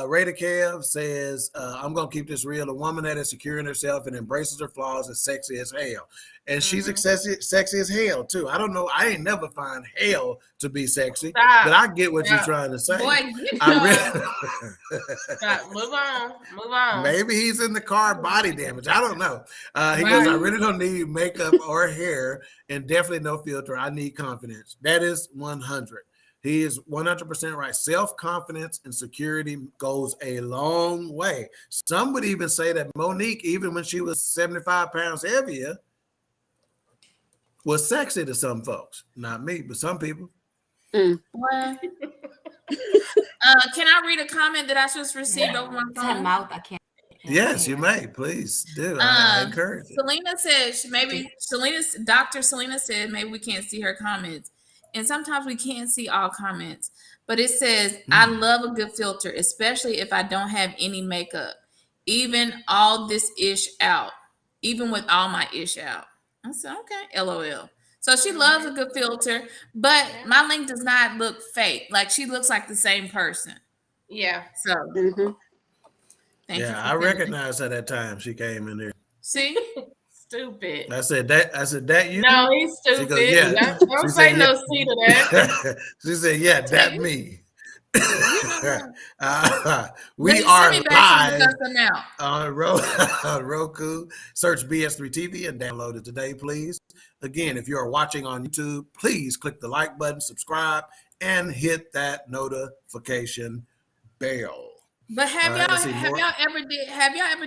Raider Kev says, I'm going to keep this real. A woman that is secure in herself and embraces her flaws is sexy as hell. And she's sexy as hell, too. I don't know. I ain't never find hell to be sexy. Stop. But I get what you're Stop. trying to say. Boy, Stop. Move on. Move on. Maybe he's in the car body damage. I don't know. He goes, I really don't need makeup or hair and definitely no filter. I need confidence. That is 100. He is 100% right. Self-confidence and security goes a long way. Some would even say that Monique, even when she was 75 pounds heavier, was sexy to some folks. Not me, but some people. Well, can I read a comment that I just received over my It's her phone? mouth. I can't. Yes, you may. Please do. I encourage it. Selena said Dr. Selena said maybe we can't see her comments. And sometimes we can't see all comments. But it says, I love a good filter, especially if I don't have any makeup. Even all this ish out. Even with all my ish out. I said, okay, LOL. So she loves a good filter, but my link does not look fake. Like she looks like the same person. Yeah. So thank you. Yeah, I recognized her that time she came in there. See? Stupid. I said that you? No, he's stupid. She goes, yeah. Don't She say said, no yeah. C to that. She said, yeah, that me. We But are send me back live some custom out. on Roku. Search BS3 TV and download it today, please. Again, if you are watching on YouTube, please click the like button, subscribe, and hit that notification bell. But have let's see, y'all ever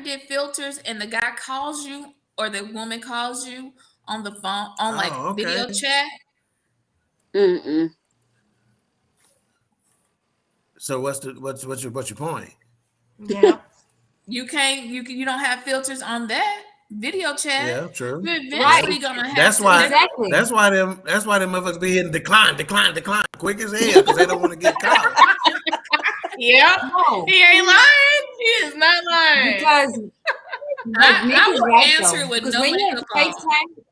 did filters and the guy calls you or the woman calls you on the phone on video chat? So what's your point? Yeah. You don't have filters on that video chat. Yeah, true. You're eventually gonna have That's why Exactly. that's why them motherfuckers be hitting decline quick as hell because they don't want to get caught. Yeah. No. He ain't lying. He is not lying. Because I will right, answer though. with Because no when you have makeup on. FaceTime,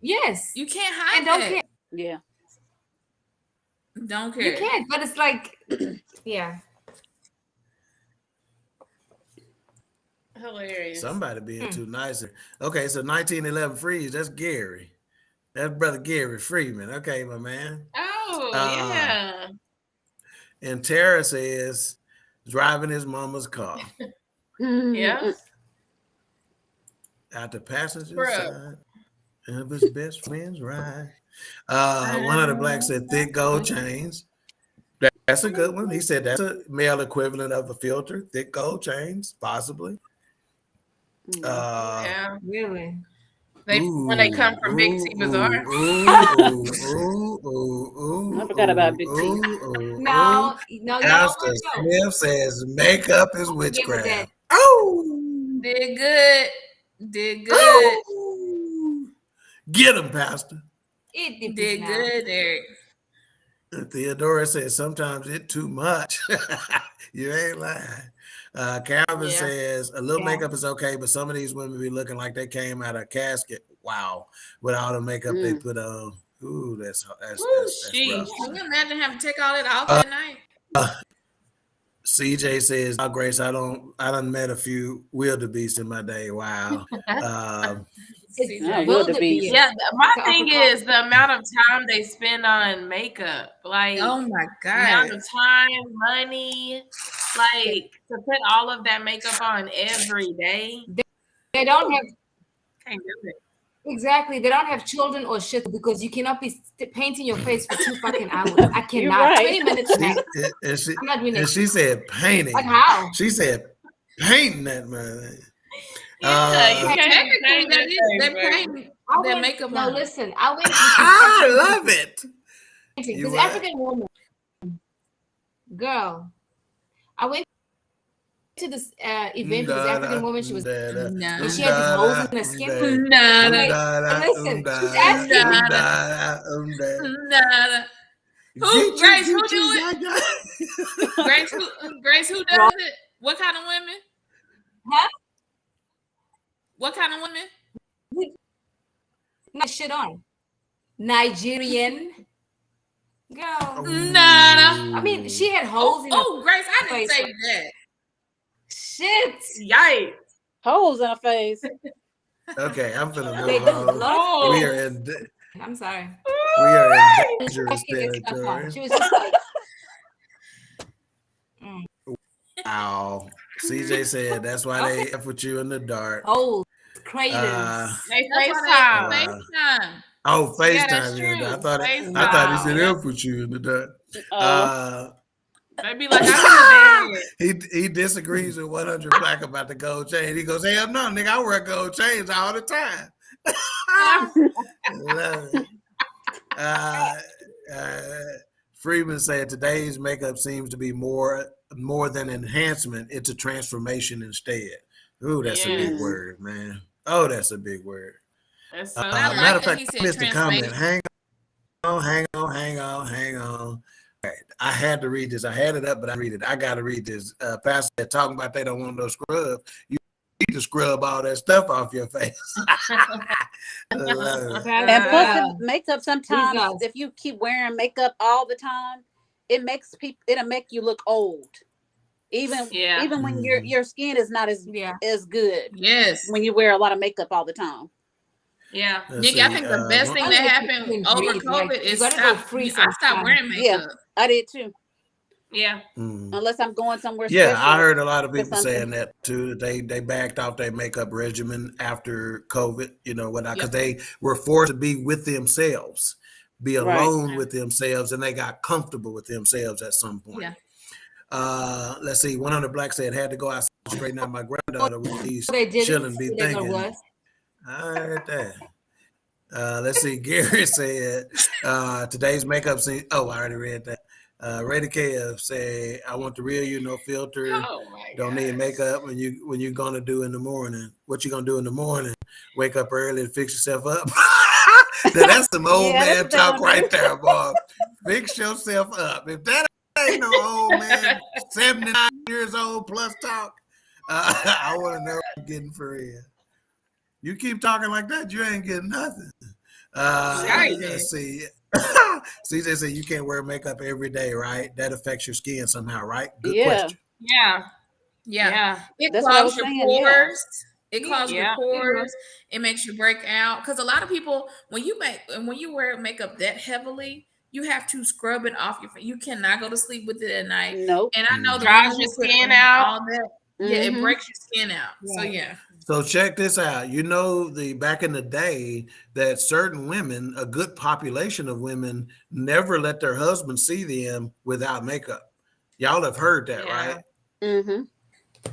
yes, You can't hide and don't that. care. Yeah. Don't care. You can't, but it's like, yeah. Hilarious. Somebody being too nice. Okay, so 1911 Freeze, that's Gary. That's brother Gary Freeman. Okay, my man. Oh, yeah. And Tara says driving his mama's car. Yeah. Out the passenger Bruh. side of his best friend's ride. 100 Black said thick gold chains. That's a good one. He said that's a male equivalent of a filter. Thick gold chains, possibly. Yeah. Really? When they come from Big T Bazaar. I forgot about Big T. No, Pastor Smith says makeup is witchcraft. Did good. Did good. Get him, Pastor. Did good, Eric. Theodora says sometimes it's too much. You ain't lying. Calvin says a little makeup is okay, but some of these women be looking like they came out of a casket. Wow, with all the makeup they put on. Ooh, that's rough. Can you imagine having to take all that off at night? CJ says, "Oh, Grace, I done met a few wildebeest in my day. Wow." CJ. wildebeest. Yeah, my So thing uppercut. is the amount of time they spend on makeup. Like, Oh my amount God. of time, money, like to put all of that makeup on every day. They don't have Can't do it. exactly. They don't have children or shit because you cannot be painting your face for 2 fucking hours. I You're cannot. right. 20 minutes max. I'm not doing And it. she said painting. Like how? She said painting that man. Yeah, you can't Technically, change they're that thing, paying I their went, makeup no, on. listen. I went to I love it. You this what? African woman, girl. I went to this event with this African woman. She was, and she had these holes in her skin. Nada. Okay, listen, she's asking me, Nada. Who? Grace, who do it? Grace, who does it? What kind of women? huh? What kind of women? Not shit on. Nigerian girl. Nada. I mean, she had holes in her Oh, Grace, I didn't face. say that. Shit. Yikes. Holes in her face. Okay, I'm gonna They move do on. blood. We are in I'm sorry. dangerous She was territory. just like, Wow. CJ said that's why they F with you in the dark. holes, craters. They That's why they FaceTime. FaceTime. Oh, Yeah, that's FaceTime. true. Yeah, I thought he said FaceTime. F with you in the dark. Oh. They be like, I'm in bed. He disagrees with 100 Black about the gold chain. He goes, hell no, nigga, I wear gold chains all the time. Love it. Freeman said today's makeup seems to be more than enhancement. It's a transformation instead. Ooh, that's a big word, man. Oh, that's a big word. That's so Matter of that fact, he I said missed the comment. transformation. Hang on. Right. I had to read this. I had it up, but I read it. I got to read this. Pastor talking about they don't want no scrub. You need to scrub all that stuff off your face. And plus the makeup, sometimes if you keep wearing makeup all the time, it'll make you look old. Even when your skin is not as good. Yes. When you wear a lot of makeup all the time. Yeah. Nick, I think the best thing that happened over COVID is I stopped wearing makeup. Yeah, I did too. Yeah. Unless I'm going somewhere Yeah, special I heard a lot of people saying that too. They backed off their makeup regimen after COVID, because they were forced to be with themselves, be alone with themselves, and they got comfortable with themselves at some point. Yeah. Let's see. 100 Black said had to go outside and straighten out my granddaughter with these They didn't chilling be say they thinking. was. I heard that. Let's see. Gary said today's makeup scene. Oh, I already read that. Ray Kev say, I want the real you, no filter. Oh my Don't need makeup when you gonna do in the morning. What you gonna do in the morning? Wake up early and fix yourself up. Now, that's some old man talk right there, boy. Fix yourself up. If that ain't no old man, 79 years old plus talk, I want to know what I'm getting for real. You keep talking like that, you ain't getting nothing. Let's see. CJ said you can't wear makeup every day, right? That affects your skin somehow, right? Good question. Yeah. It That's clogs what I was your saying, pores. It clogs your Yeah. pores. It makes you break out. Because a lot of people, when you wear makeup that heavily, you have to scrub it off your face. You cannot go to sleep with it at night. Nope. And I know the Dries ones who your put skin on out. all that. Yeah, it breaks your skin out. So yeah. So check this out. Back in the day that certain women, a good population of women, never let their husbands see them without makeup. Y'all have heard that, right? Mm-hmm.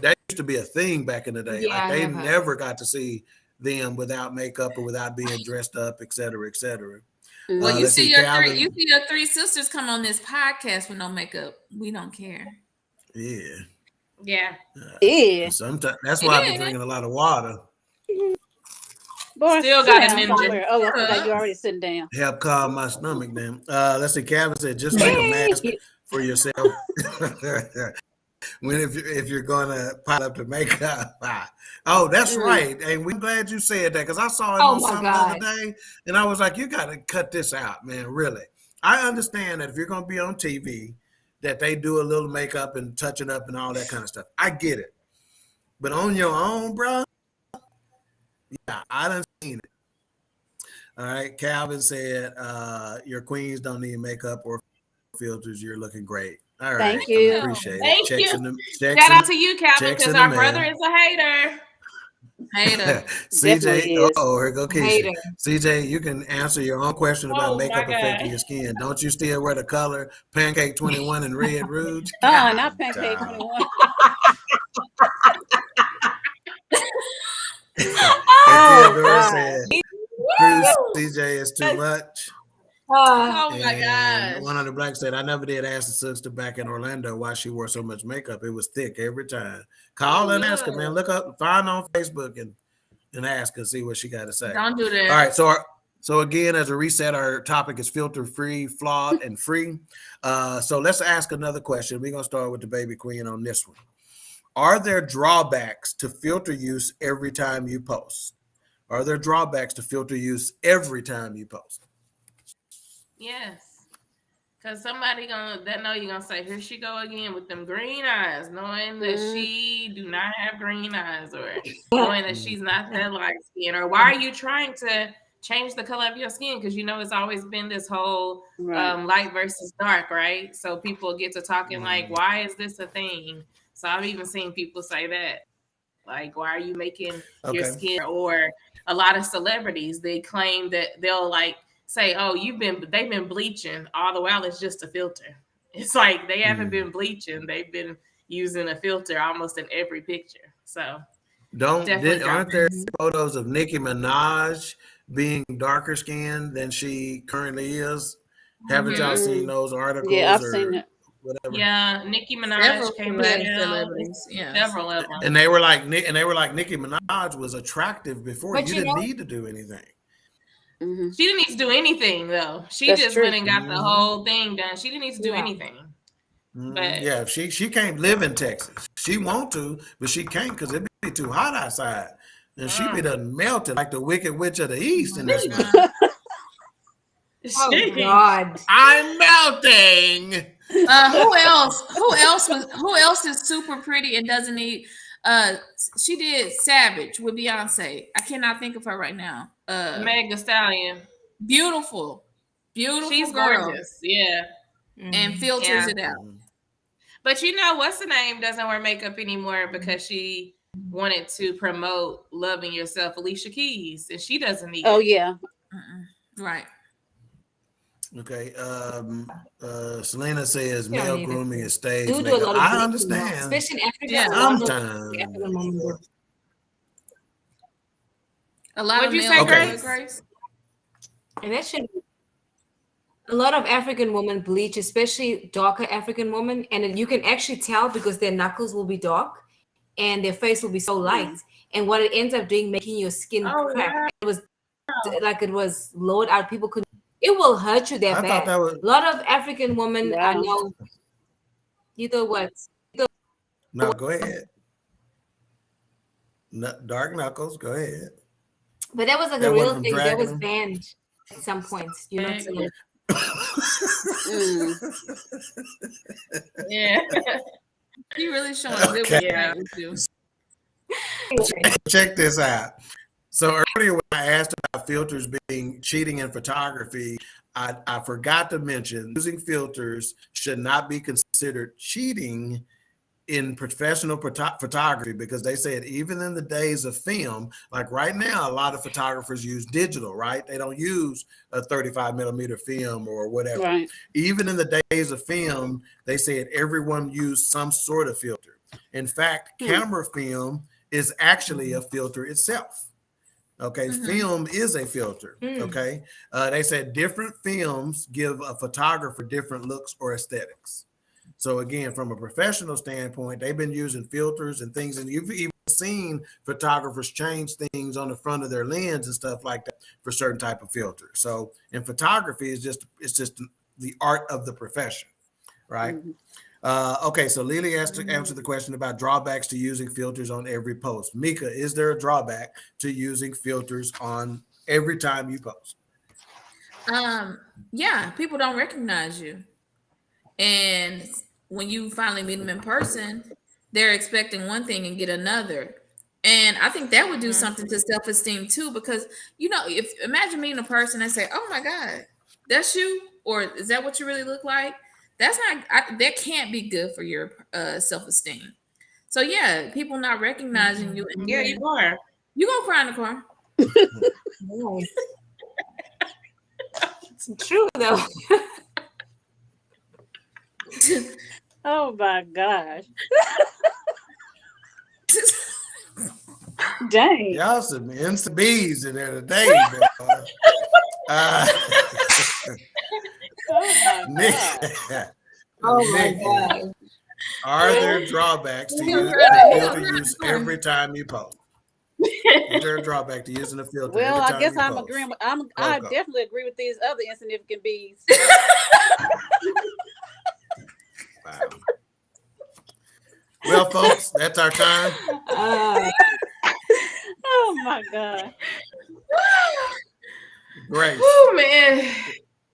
That used to be a thing back in the day. Yeah, like they I have heard never got to see them without makeup or without being dressed up, et cetera, et cetera. Well, you see your three sisters come on this podcast with no makeup. We don't care. Yeah. Yeah. Sometimes that's why I've been drinking a lot of water. Boy, Still got a ninja. Oh, I forgot you already sitting down. Help calm my stomach down. Let's see. Calvin said, just make a mask for yourself. If you're gonna pile up the makeup. Oh, that's right. And we're glad you said that because I saw it on something the other day, and I was like, you got to cut this out, man. Really, I understand that if you're gonna be on TV, that they do a little makeup and touch it up and all that kind of stuff. I get it. But on your own, bro, yeah, I done seen it. All right. Calvin said, your queens don't need makeup or filters. You're looking great. All right. Thank you. Appreciate it. Thank Checks you. in the, Shout out to you, Calvin, checks because in the our brother mail. is a hater. Hater. CJ, Definitely is. here go Keisha. Hater. CJ, you can answer your own question about Oh, my makeup affecting God. your skin. Don't you still wear the color Pancake 21 and Red Rouge? Not Pancake God. 21. And Theodora God. said, Cruise CJ is too much. Oh my And gosh. 100 Black said, I never did ask the sister back in Orlando why she wore so much makeup. It was thick every time. Call and ask her, man. Look up, find her on Facebook and ask her, see what she got to say. Don't do that. All right. So again, as a reset, our topic is filter free, flawed, and free. So let's ask another question. We're going to start with the baby queen on this one. Are there drawbacks to filter use every time you post? Are there drawbacks to filter use every time you post? Yes. Because somebody that know you're gonna say, here she go again with them green eyes, knowing that she do not have green eyes, or knowing that she's not that light skin, or why are you trying to change the color of your skin? Because you know it's always been this whole light versus dark, right? So people get to talking like, why is this a thing? So I've even seen people say that, like, why are you making your skin? Or a lot of celebrities, they claim that they'll like say, oh, they've been bleaching all the while it's just a filter. It's like they haven't been bleaching, they've been using a filter almost in every picture. So aren't there photos of Nicki Minaj being darker skinned than she currently is? Haven't y'all seen those articles? Yeah, I've seen it. Whatever. Yeah, Nicki Minaj came out. Several of them. And they were like Nicki Minaj was attractive before. But you didn't need to do anything. Mm-hmm. She didn't need to do anything though. That's just went and got the whole thing done. She didn't need to do anything. But yeah, she can't live in Texas. She want to, but she can't because it be too hot outside. And she be done melted like the Wicked Witch of the East in this one. Oh God! I'm melting. Who else is super pretty and doesn't need? She did Savage with Beyonce. I cannot think of her right now. Meg Thee Stallion. Beautiful She's girl. Gorgeous. Yeah. And filters it out. But you know, what's the name doesn't wear makeup anymore because she wanted to promote loving yourself, Alicia Keys, and she doesn't need it. Yeah. Right. Okay. Selena says male grooming is stage Do makeup. a lot of I understand. Especially in Africa. Yeah. Sometimes. A lot What'd of you male say, Grace? And that should a lot of African women bleach, especially darker African women, and you can actually tell because their knuckles will be dark and their face will be so light. And what it ends up doing, making your skin crack. Yeah. It was like it was lowered out. People couldn't. It will hurt you that bad. A lot of African women, I know. You know what? No, go ahead. Dark knuckles. Go ahead. But that was like a real thing. That was banned at some points. You know. Yeah. You really showing good. Check this out. So earlier when I asked about filters being cheating in photography, I forgot to mention using filters should not be considered cheating in professional photography because they said even in the days of film, like right now, a lot of photographers use digital, right? They don't use a 35 millimeter film or whatever. Right. Even in the days of film, they said everyone used some sort of filter. In fact, camera film is actually a filter itself. Okay, film is a filter. Okay, they said different films give a photographer different looks or aesthetics. So again, from a professional standpoint, they've been using filters and things, and you've even seen photographers change things on the front of their lens and stuff like that for certain type of filter. So in photography, it's just the art of the profession, right? Okay, so Lily asked to answer the question about drawbacks to using filters on every post. Mika, is there a drawback to using filters on every time you post? Yeah, people don't recognize you. And when you finally meet them in person, they're expecting one thing and get another. And I think that would do something to self-esteem too, because if imagine meeting a person and say, "Oh my God, that's you," or "Is that what you really look like?" That's not. That can't be good for your self-esteem. So yeah, people not recognizing you. And Yeah, you are. You gonna cry in the car? It's true though. Oh my gosh. Dang. Y'all some bees in there today, man. Oh my Nick, God. Oh my Nick, God. are there drawbacks to using the filter use every time you post? Is there a drawback to using the filter Well, every time I guess you I'm post? agreeing. I definitely agree with these other insignificant bees. Wow. Well, folks, that's our time. Oh my God. Grace, Oh man.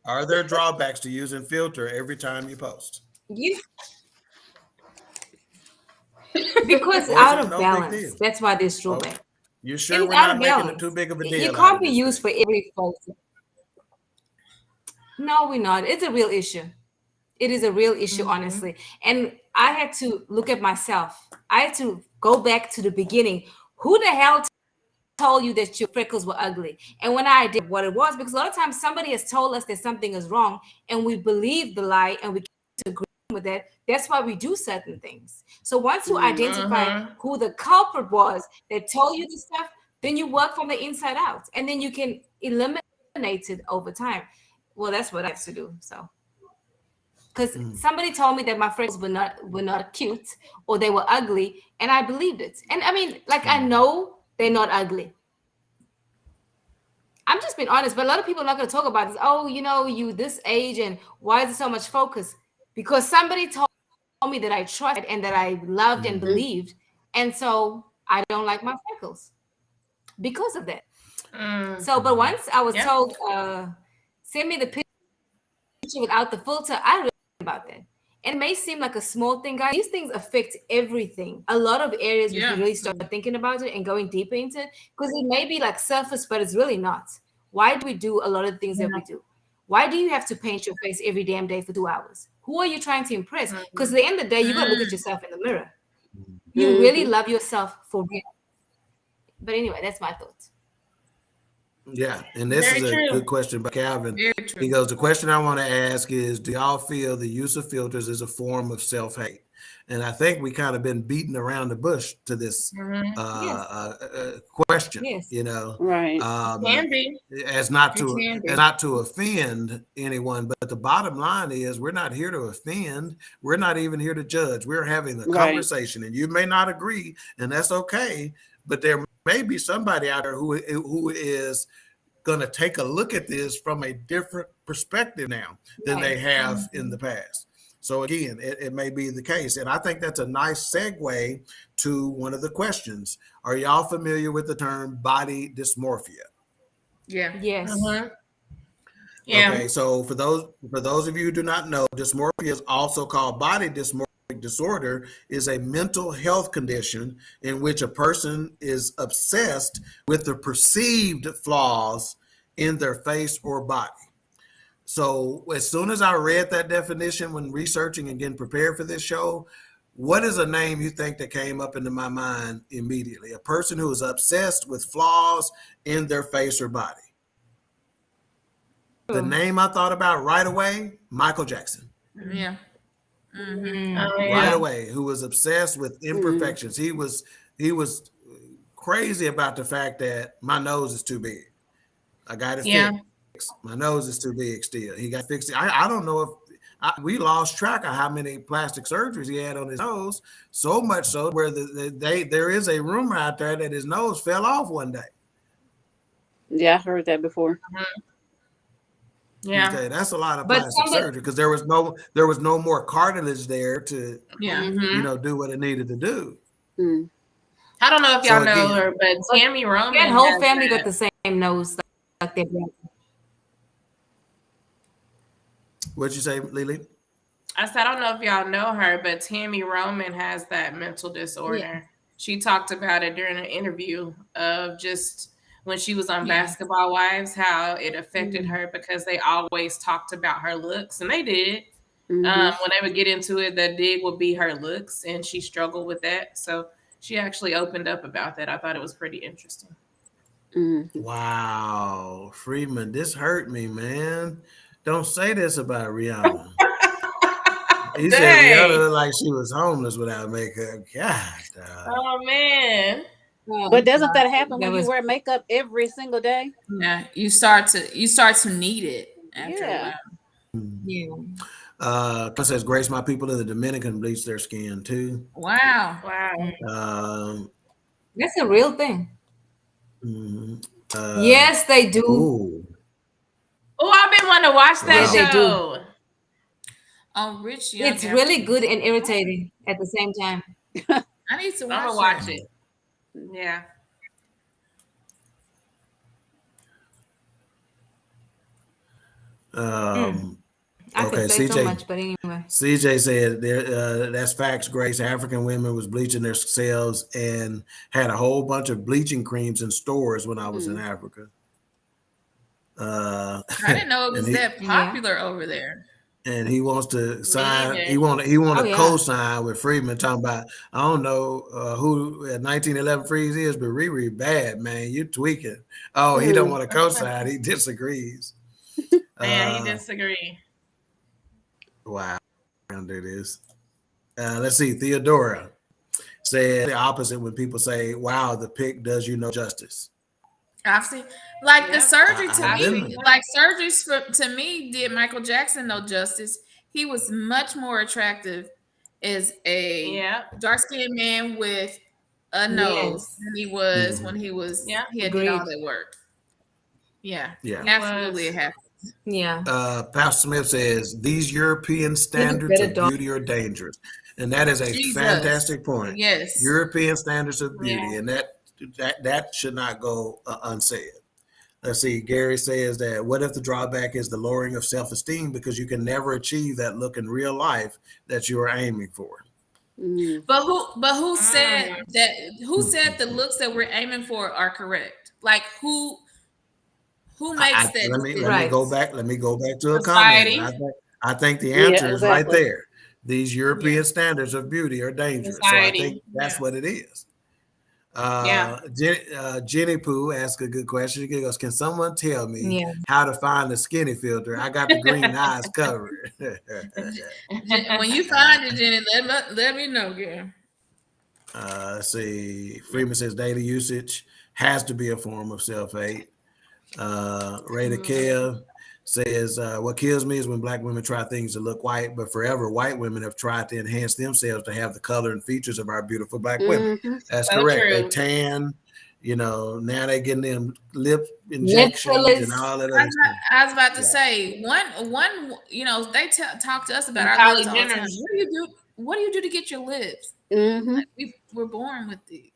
are there drawbacks to using filter every time you post? Because Or is out it of no big balance. deal? That's why there's drawback. You It sure is we're out not of making balance. it too big of a deal? You out can't of be this used thing? for every post. No, we're not. It's a real issue. It is a real issue, honestly. And I had to look at myself. I had to go back to the beginning. Who the hell told you that your freckles were ugly? And when I did what it was, because a lot of times somebody has told us that something is wrong and we believe the lie and we can't agree with that. That's why we do certain things. So once you identify who the culprit was that told you this stuff, then you work from the inside out and then you can eliminate it over time. Well, that's what I have to do. So because somebody told me that my freckles were not cute or they were ugly, and I believed it. And I mean, like, I know they're not ugly. I'm just being honest, but a lot of people are not going to talk about this. Oh, you this age, and why is it so much focus? Because somebody told me that I trusted and that I loved and believed, and so I don't like my freckles because of that. So, but once I was told, send me the picture without the filter, I realized about that. And it may seem like a small thing, guys. These things affect everything. A lot of areas if you really start thinking about it and going deeper into it, because it may be like surface, but it's really not. Why do we do a lot of things that we do? Why do you have to paint your face every damn day for 2 hours? Who are you trying to impress? Because at the end of the day, you got to look at yourself in the mirror. You really love yourself for real. But anyway, that's my thoughts. Yeah, and this is a good question by Calvin. He goes, the question I want to ask is, do y'all feel the use of filters is a form of self-hate? And I think we kind of been beating around the bush to this question, Right. Can be. as not to offend anyone, but the bottom line is we're not here to offend. We're not even here to judge. We're having a conversation, and you may not agree, and that's okay. But there may be somebody out there who is going to take a look at this from a different perspective now than they have in the past. So again, it may be the case. And I think that's a nice segue to one of the questions. Are y'all familiar with the term body dysmorphia? Yeah. Yes. Yeah. Okay, so for those of you who do not know, dysmorphia is also called body dysmorphic disorder, is a mental health condition in which a person is obsessed with the perceived flaws in their face or body. So as soon as I read that definition when researching and getting prepared for this show, what is a name you think that came up into my mind immediately? A person who is obsessed with flaws in their face or body. The name I thought about right away, Michael Jackson. Yeah. Right away, who was obsessed with imperfections. He was crazy about the fact that my nose is too big. I got it fixed. My nose is too big still. He got fixed. I don't know if we lost track of how many plastic surgeries he had on his nose, so much so where there is a rumor out there that his nose fell off one day. Yeah, I heard that before. Yeah. Okay, that's a lot of plastic surgery because there was no more cartilage there to do what it needed to do. I don't know if y'all know her, but Tammy Roman. That whole family got the same nose like their brother. What'd you say, Lily? I said, I don't know if y'all know her, but Tammy Roman has that mental disorder. Yeah. She talked about it during an interview of just when she was on Yeah. Basketball Wives, how it affected her because they always talked about her looks, and they did. When they would get into it, the dig would be her looks, and she struggled with that. So she actually opened up about that. I thought it was pretty interesting. Wow, Freeman, this hurt me, man. Don't say this about Rihanna. He said Rihanna looked like she was homeless without makeup. God. Oh man. But doesn't that happen when you wear makeup every single day? Yeah, you start to need it after a while. Yeah. It says Grace, my people in the Dominican bleach their skin too. Wow. That's a real thing. Mm-hmm. Yes, they do. Ooh. Oh, I've been wanting to watch that Yeah, show. they do. Oh, Rich Young. It's really good and irritating at the same time. I need to I'm gonna watch watch it. Yeah. I could say so much, but anyway. CJ said that's facts, Grace. African women was bleaching their selves and had a whole bunch of bleaching creams in stores when I was in Africa. I didn't know it was that popular over there. And he wants to sign. He want to co-sign with Freeman. Talking about I don't know who 1911 Freeze is, but Riri bad, man. You tweaking. Oh, he don't want to co-sign. He disagrees. Yeah, he disagrees. Wow, under this. Let's see. Theodora said the opposite when people say, "Wow, the pic does you no justice." I've seen the surgery to me, surgeries to me did Michael Jackson no justice. He was much more attractive as a dark-skinned man with a nose than he was when he was he had did all that work. Yeah, absolutely, it happened. Yeah. Pastor Smith says these European standards of beauty are dangerous, and that is a fantastic point. Yes, European standards of beauty, and that should not go unsaid. Let's see. Gary says that what if the drawback is the lowering of self-esteem because you can never achieve that look in real life that you are aiming for? But who said that? Who said the looks that we're aiming for are correct? Like who makes that? Let me go back. Let me go back to a Society. comment. I think the answer is right there. These European standards of beauty are dangerous. Society. So I think that's what it is. Jenny Pooh asked a good question. She goes, "Can someone tell me how to find the skinny filter? I got the green eyes covered." When you find it, Jenny, let me know, girl. Let's see. Freeman says daily usage has to be a form of self-hate. Rada Kev says, what kills me is when black women try things to look white, but forever white women have tried to enhance themselves to have the color and features of our beautiful black women. That's correct. True. They tan, now they're getting them lip injections and all that other stuff. I was about to say, one, they talk to us about our lips all the time. What do you do to get your lips? Like we're born with it.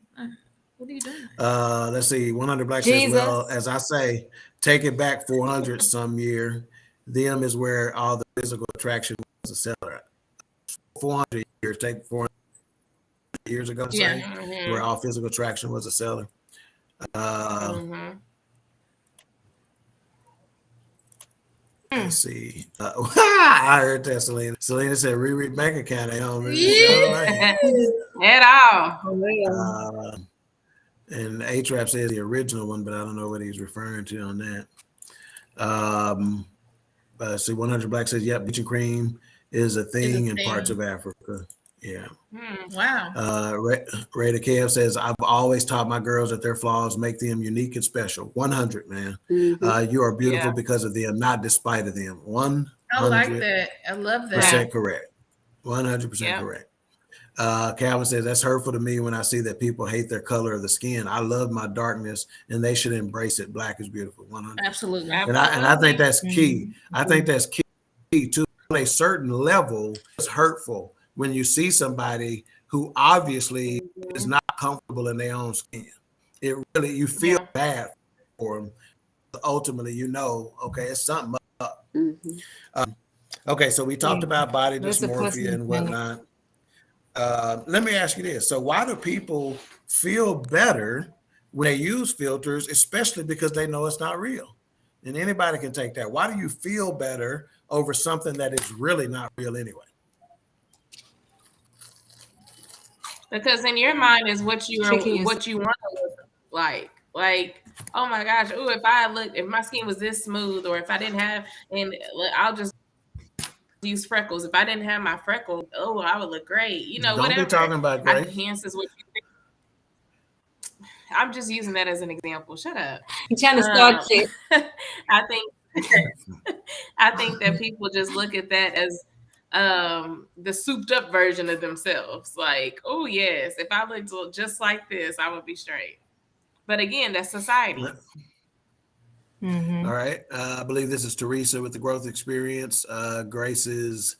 What are you doing? Let's see. 100 Black says, well, as I say, take it back 400 some year. Them is where all the physical attraction was a seller. 400 years, take 400 years ago, where all physical attraction was a seller. Let's see. I heard that Selena said Riri bank account ain't on at all. And A-Trap says the original one, but I don't know what he's referring to on that. See, 100 Black says, yep, bleaching cream is a thing in parts of Africa. Yeah. Wow. Rada Kev says, I've always taught my girls that their flaws make them unique and special. 100, man. You are beautiful because of them, not despite of them. 100%. I like that. I love that. Correct. 100% correct. Calvin says, that's hurtful to me when I see that people hate their color of the skin. I love my darkness and they should embrace it. Black is beautiful. 100. Absolutely. And I think that's key. I think that's key to a certain level. It's hurtful when you see somebody who obviously is not comfortable in their own skin. It really, you feel bad for them. Ultimately, okay, it's something up. Okay, so we talked about body That's a dysmorphia and whatnot. Let me ask you this. So why do people feel better when they use filters, especially because they know it's not real? And anybody can take that. Why do you feel better over something that is really not real anyway? Because in your mind is what you want Tricking yourself. to look like. Like, oh my gosh, oh, if my skin was this smooth, or if I didn't have, and I'll just use freckles. If I didn't have my freckles, oh, I would look great. You know, Don't whatever. be talking about Grace. Enhances what you think. I'm just using that as an example. Shut up. You're trying to start shit. I think that people just look at that as the souped up version of themselves. Like, oh yes, if I looked just like this, I would be straight. But again, that's society. Mm-hmm. All right. I believe this is Teresa with the Growth Experience. Grace's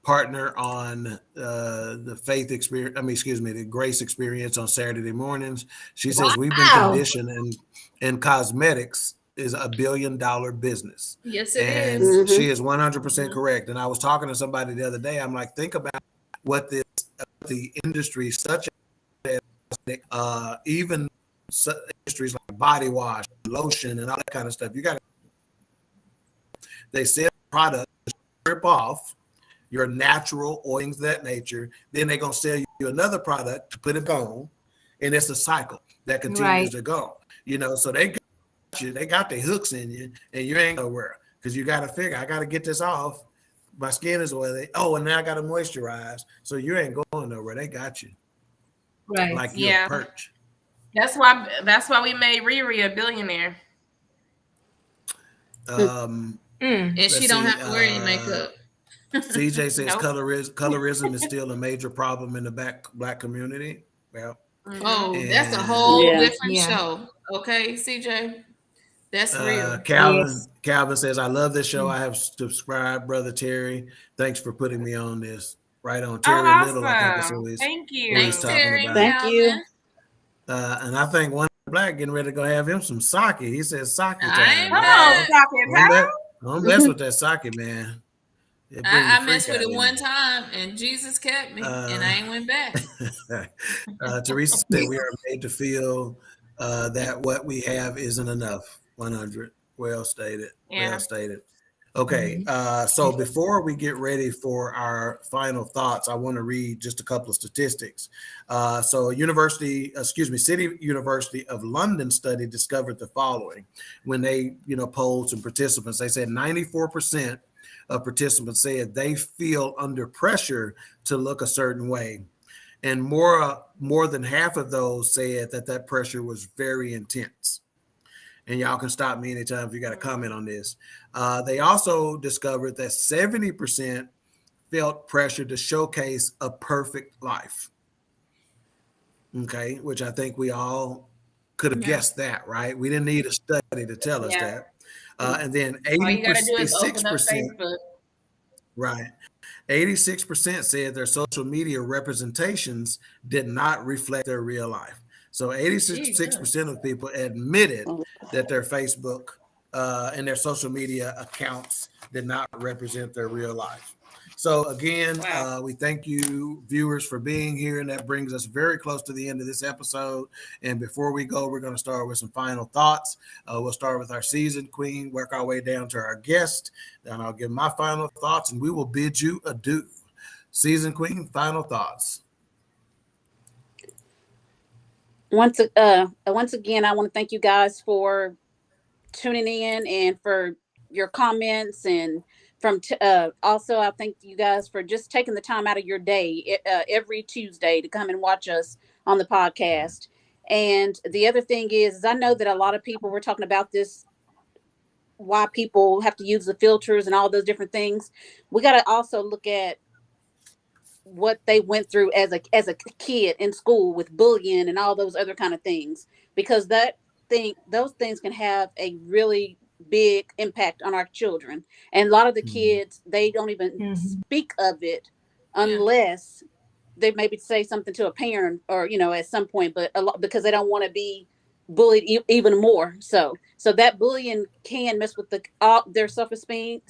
partner on the faith experience. The Grace Experience on Saturday mornings. She says we've been conditioned, and cosmetics is $1 billion business. Yes, it and is. She is 100% correct. And I was talking to somebody the other day. I'm like, think about what the industry such as even industries like body wash, lotion, and all that kind of stuff. They sell products to strip off your natural oils, that nature. Then they're gonna sell you another product to put it on, and it's a cycle that continues to go. You know, so they got their hooks in you, and you ain't nowhere because you got to figure, I got to get this off. My skin is oily. Oh, and now I got to moisturize. So you ain't going nowhere. They got you, Right? Like you're a perch. That's why we made Riri a billionaire. And she don't have to wear any makeup. CJ says colorism is still a major problem in the black community. Well, that's a whole different show. Okay, CJ, that's real. Calvin says, I love this show. I have subscribed, Brother Terry. Thanks for putting me on this. Right on. Terry Little, I think it's always. Thank you. Thanks, Terry. Thank you. And I think one black getting ready to go have him some sake. He says sake time. Don't mess with that sake, man. I messed with it one time, and Jesus kept me, and I ain't went back. Teresa said we are made to feel that what we have isn't enough. 100. Well stated. Yeah. Well stated. Okay, so before we get ready for our final thoughts, I want to read just a couple of statistics. So City University of London study discovered the following. When they, polled some participants, they said 94% of participants said they feel under pressure to look a certain way. And more than half of those said that pressure was very intense. And y'all can stop me anytime if you got a comment on this. They also discovered that 70% felt pressure to showcase a perfect life. Okay, which I think we all could have guessed that, right? We didn't need a study to tell us that. And then 86%, right? 86% said their social media representations did not reflect their real life. So 86% of people admitted that their Facebook and their social media accounts did not represent their real life. So again, we thank you, viewers, for being here, and that brings us very close to the end of this episode. And before we go, we're going to start with some final thoughts. We'll start with our seasoned queen, work our way down to our guest, then I'll give my final thoughts, and we will bid you adieu. Seasoned queen, final thoughts. Once again, I want to thank you guys for tuning in and for your comments, and also I thank you guys for just taking the time out of your day every Tuesday to come and watch us on the podcast. And the other thing is I know that a lot of people were talking about this, why people have to use the filters and all those different things. We got to also look at what they went through as a kid in school with bullying and all those other kind of things, because those things can have a really big impact on our children. And a lot of the kids, they don't even speak of it unless they maybe say something to a parent or, at some point, but a lot, because they don't want to be bullied even more. So that bullying can mess with their self-esteem,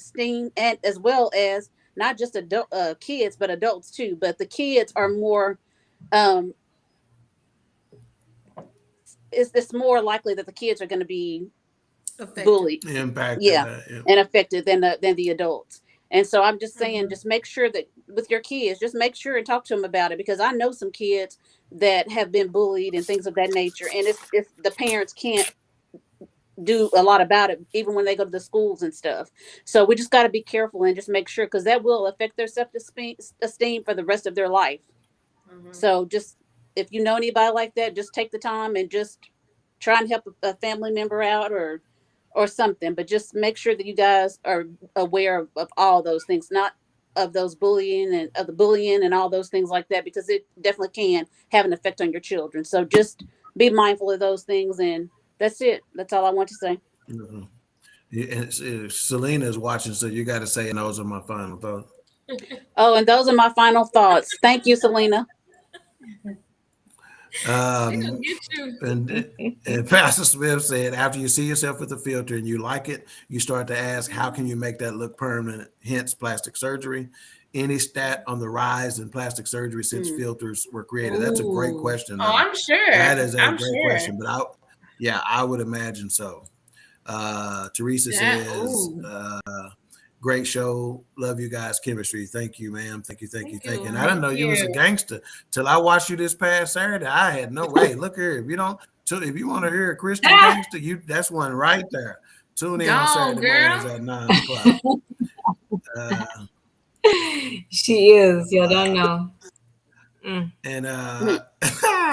and as well as not just adult kids, but adults too. But the kids are more, um, it's more likely that the kids are going to be Affected. bullied, Impacted. and affected than the adults. And so I'm just saying, just make sure that with your kids, just make sure and talk to them about it, because I know some kids that have been bullied and things of that nature, and it's the parents can't do a lot about it, even when they go to the schools and stuff. So we just got to be careful and just make sure, because that will affect their self-esteem for the rest of their life. So just, if you know anybody like that, just take the time and just try and help a family member out or something. But just make sure that you guys are aware of all those things, not of those bullying and of the bullying and all those things like that, because it definitely can have an effect on your children. So just be mindful of those things, and that's it. That's all I want to say. And Selena is watching, so you got to say, and those are my final thoughts. Oh, and those are my final thoughts. Thank you, Selena. Get you. And Pastor Smith said, after you see yourself with a filter and you like it, you start to ask, how can you make that look permanent? Hence plastic surgery. Any stat on the rise in plastic surgery since filters were created? That's a great question. Oh, I'm sure. That is a great question, but I would imagine so. Teresa says, great show. Love you guys. Chemistry. Thank you, ma'am. Thank you. And I didn't know you was a gangster till I watched you this past Saturday. I had no way. Look here. If you want to hear a Christian gangster, that's one right there. Tune in on Saturday mornings at 9:00. She is. You don't know. And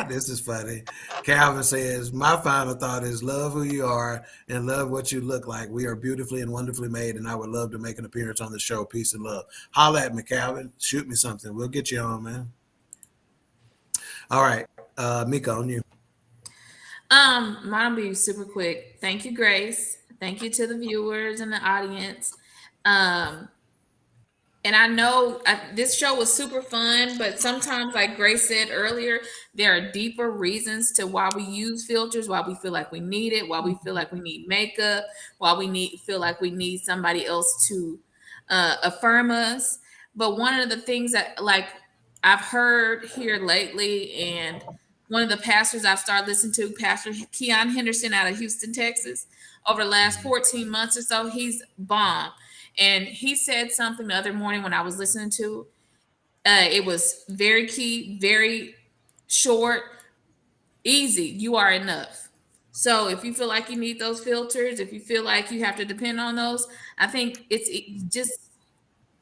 this is funny. Calvin says, my final thought is love who you are and love what you look like. We are beautifully and wonderfully made, and I would love to make an appearance on the show. Peace and love. Holla at me, Calvin. Shoot me something. We'll get you on, man. All right. Mika, on you. Mine will be super quick. Thank you, Grace. Thank you to the viewers and the audience. And I know this show was super fun, but sometimes, like Grace said earlier, there are deeper reasons to why we use filters, why we feel like we need it, why we feel like we need makeup, why we feel like we need somebody else to affirm us. But one of the things that, like, I've heard here lately, and one of the pastors I've started listening to, Pastor Keon Henderson out of Houston, Texas, over the last 14 months or so, he's bomb. And he said something the other morning when I was listening to, it was very key, very short, easy. You are enough. So if you feel like you need those filters, if you feel like you have to depend on those, I think it's just,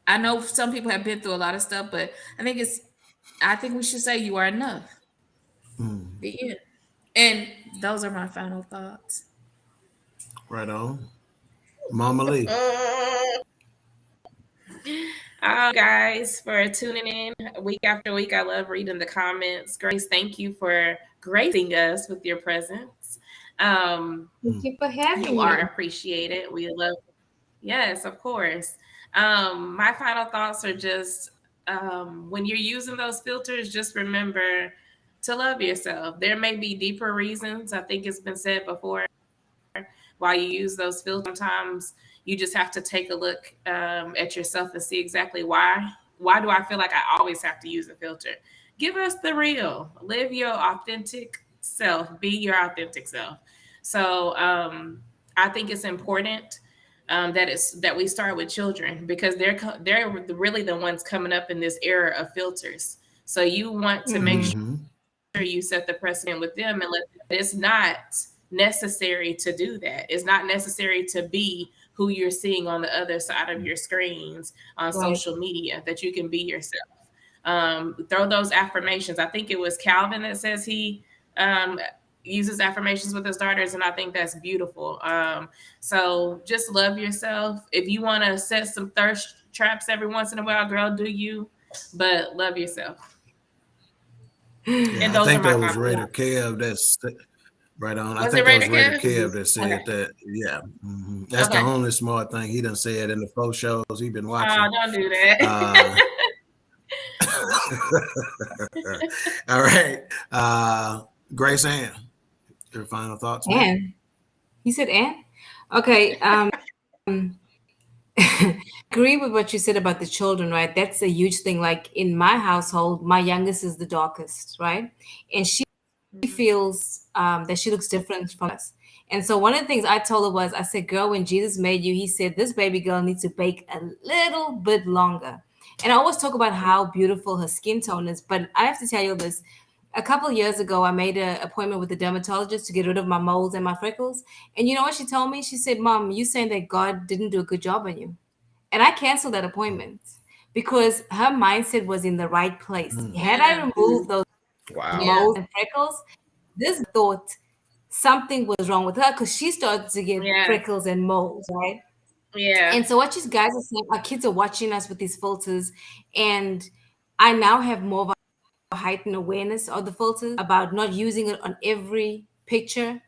I know some people have been through a lot of stuff, but I think we should say you are enough. The end. And those are my final thoughts. Right on. Mama Lee. Guys, for tuning in week after week. I love reading the comments. Grace, thank you for gracing us with your presence. Thank you for having me. You are appreciated. We love. Yes, of course. My final thoughts are just when you're using those filters, just remember to love yourself. There may be deeper reasons. I think it's been said before. While you use those filters, sometimes you just have to take a look at yourself and see exactly why. Why do I feel like I always have to use a filter? Give us the real. Live your authentic self. Be your authentic self. So I think it's important that we start with children, because they're really the ones coming up in this era of filters. So you want to make sure you set the precedent with them, and it's not necessary to do that. It's not necessary to be who you're seeing on the other side of your screens on social media, that you can be yourself. Throw those affirmations. I think it was Calvin that says he uses affirmations with his daughters, and I think that's beautiful. So just love yourself. If you want to set some thirst traps every once in a while, girl, do you, but love yourself. Yeah, I think that was Raider Kev that's right on. I think that was Raider Kev that said that. Yeah. That's the only smart thing he done said in the 4 shows he's been watching. Oh, don't do that. All right. Grace Ann, Your final thoughts, And he said, and okay. Agree with what you said about the children, right? That's a huge thing. Like in my household, my youngest is the darkest, right? And she feels that she looks different from us. And so one of the things I told her was, I said, girl, when Jesus made you, he said, this baby girl needs to bake a little bit longer. And I always talk about how beautiful her skin tone is. But I have to tell you this. A couple of years ago, I made an appointment with a dermatologist to get rid of my moles and my freckles. And you know what she told me? She said, Mom, you saying that God didn't do a good job on you. And I canceled that appointment because her mindset was in the right place. Had I removed those moles and freckles, this thought something was wrong with her because she started to get freckles and moles, right? Yeah. And so what you guys are saying, our kids are watching us with these filters, and I now have more of a heightened awareness of the filters, about not using it on every picture,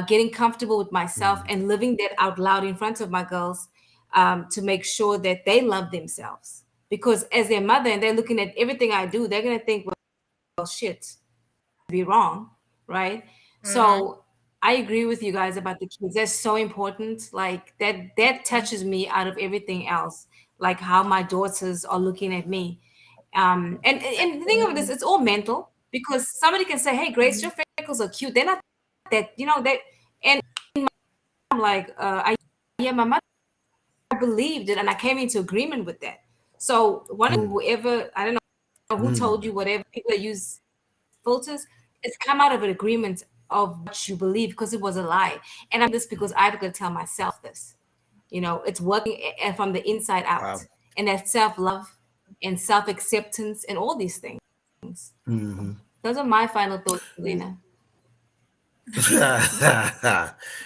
getting comfortable with myself and living that out loud in front of my girls, to make sure that they love themselves. Because as their mother and they're looking at everything I do, they're going to think, well, shit, be wrong, right? So I agree with you guys about the kids. That's so important. Like that touches me out of everything else. Like how my daughters are looking at me. And the thing of this, it's all mental, because somebody can say, "Hey, Grace, your freckles are cute." They're not that, they. And I'm like, my mother believed it, and I came into agreement with that. So whoever, I don't know who told you, whatever people that use filters, it's come out of an agreement of what you believe, because it was a lie. And I'm this because I've got to tell myself this. It's working from the inside out. Wow. And that self-love and self-acceptance and all these things. Those are my final thoughts, Lena.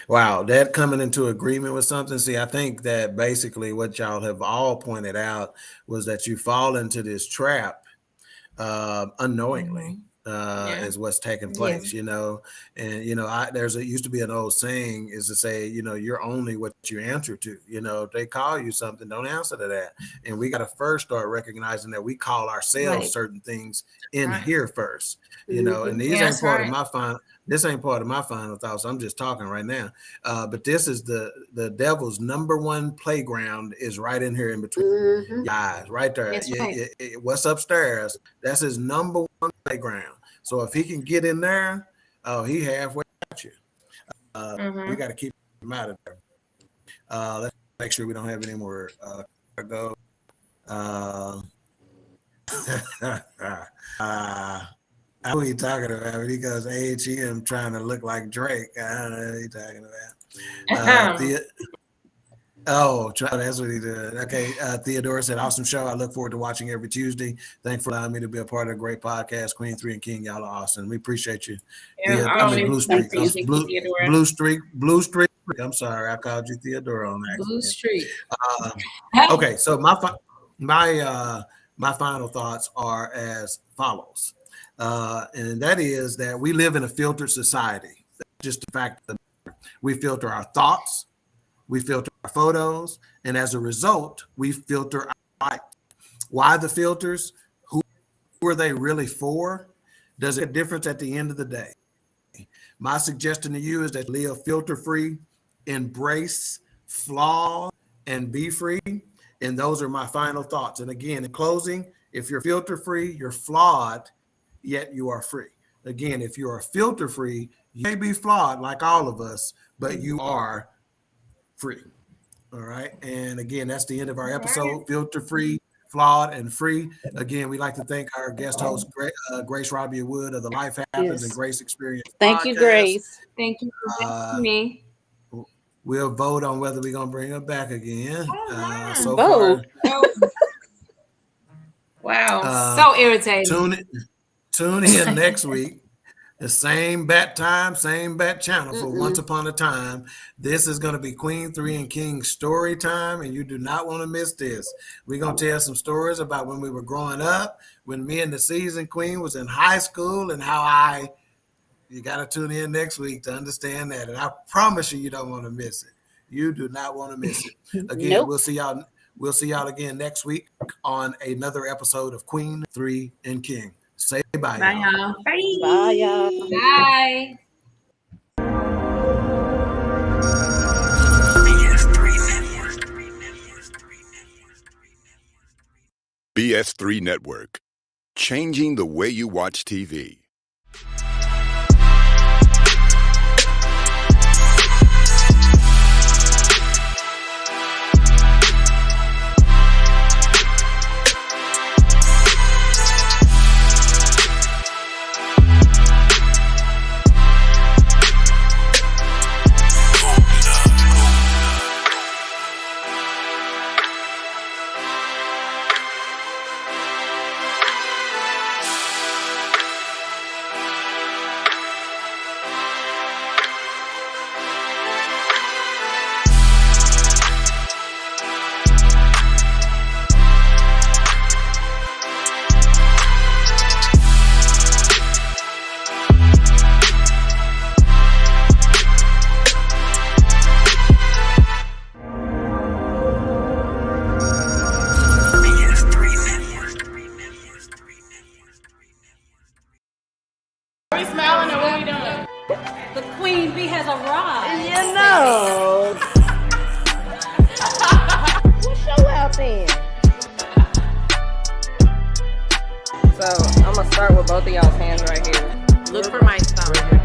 Wow, that coming into agreement with something. See, I think that basically what y'all have all pointed out was that you fall into this trap unknowingly. Is what's taking place, and there's used to be an old saying is to say, you're only what you answer to. If they call you something, don't answer to that. And we got to first start recognizing that we call ourselves certain things in here first, and these ain't part of my final. This ain't part of my final thoughts. I'm just talking right now. But this is the devil's number one playground, is right in here in between your eyes, right there. Right. What's upstairs? That's his number one playground. So if he can get in there, he halfway got you. We got to keep him out of there. Let's make sure we don't have any more go. I know what you're talking about. When he goes AHM trying to look like Drake. I don't know what you're talking about. That's what he did. Okay. Theodora said, awesome show. I look forward to watching every Tuesday. Thanks for allowing me to be a part of a great podcast. Queen3 and King, y'all are awesome. We appreciate you. Blue Streak. Blue Streak. I'm sorry. I called you Theodora on accident. Blue Streak. Okay. So my final thoughts are as follows. And that is that we live in a filtered society. That's just the fact that we filter our thoughts. We filter our photos, and as a result, we filter our life. Why the filters? Who are they really for? Does it make a difference at the end of the day? My suggestion to you is that live filter-free, embrace Flawed, and be free. And those are my final thoughts. And again, in closing, if you're filter-free, you're flawed, yet you are free. Again, if you are filter-free, you may be flawed like all of us, but you are free. All right. And again, that's the end of our episode. Filter free, flawed, and free. Again, we'd like to thank our guest host, Grace Rabia Wood of the Life Happens and Grace Experience Thank podcast. You, Grace. Thank you for having me. We'll vote on whether we're going to bring her back again. So vote. far. Wow. So irritating. Tune in next week. The same bat time, same bat channel for Once Upon a Time. This is going to be Queen3 and King story time, and you do not want to miss this. We're going to tell some stories about when we were growing up, when me and the seasoned queen was in high school, and how you got to tune in next week to understand that. And I promise you don't want to miss it. You do not want to miss it. Again, We'll see y'all again next week on another episode of Queen3 and King. Say bye, y'all. Bye, y'all. Bye, y'all. Bye. BS3 Network. Changing the way you watch TV. Are we smiling or what are we doing? The Queen Bee has arrived. You know. What's your out then? So I'm gonna start with both of y'all's hands right here. Look for my thumb.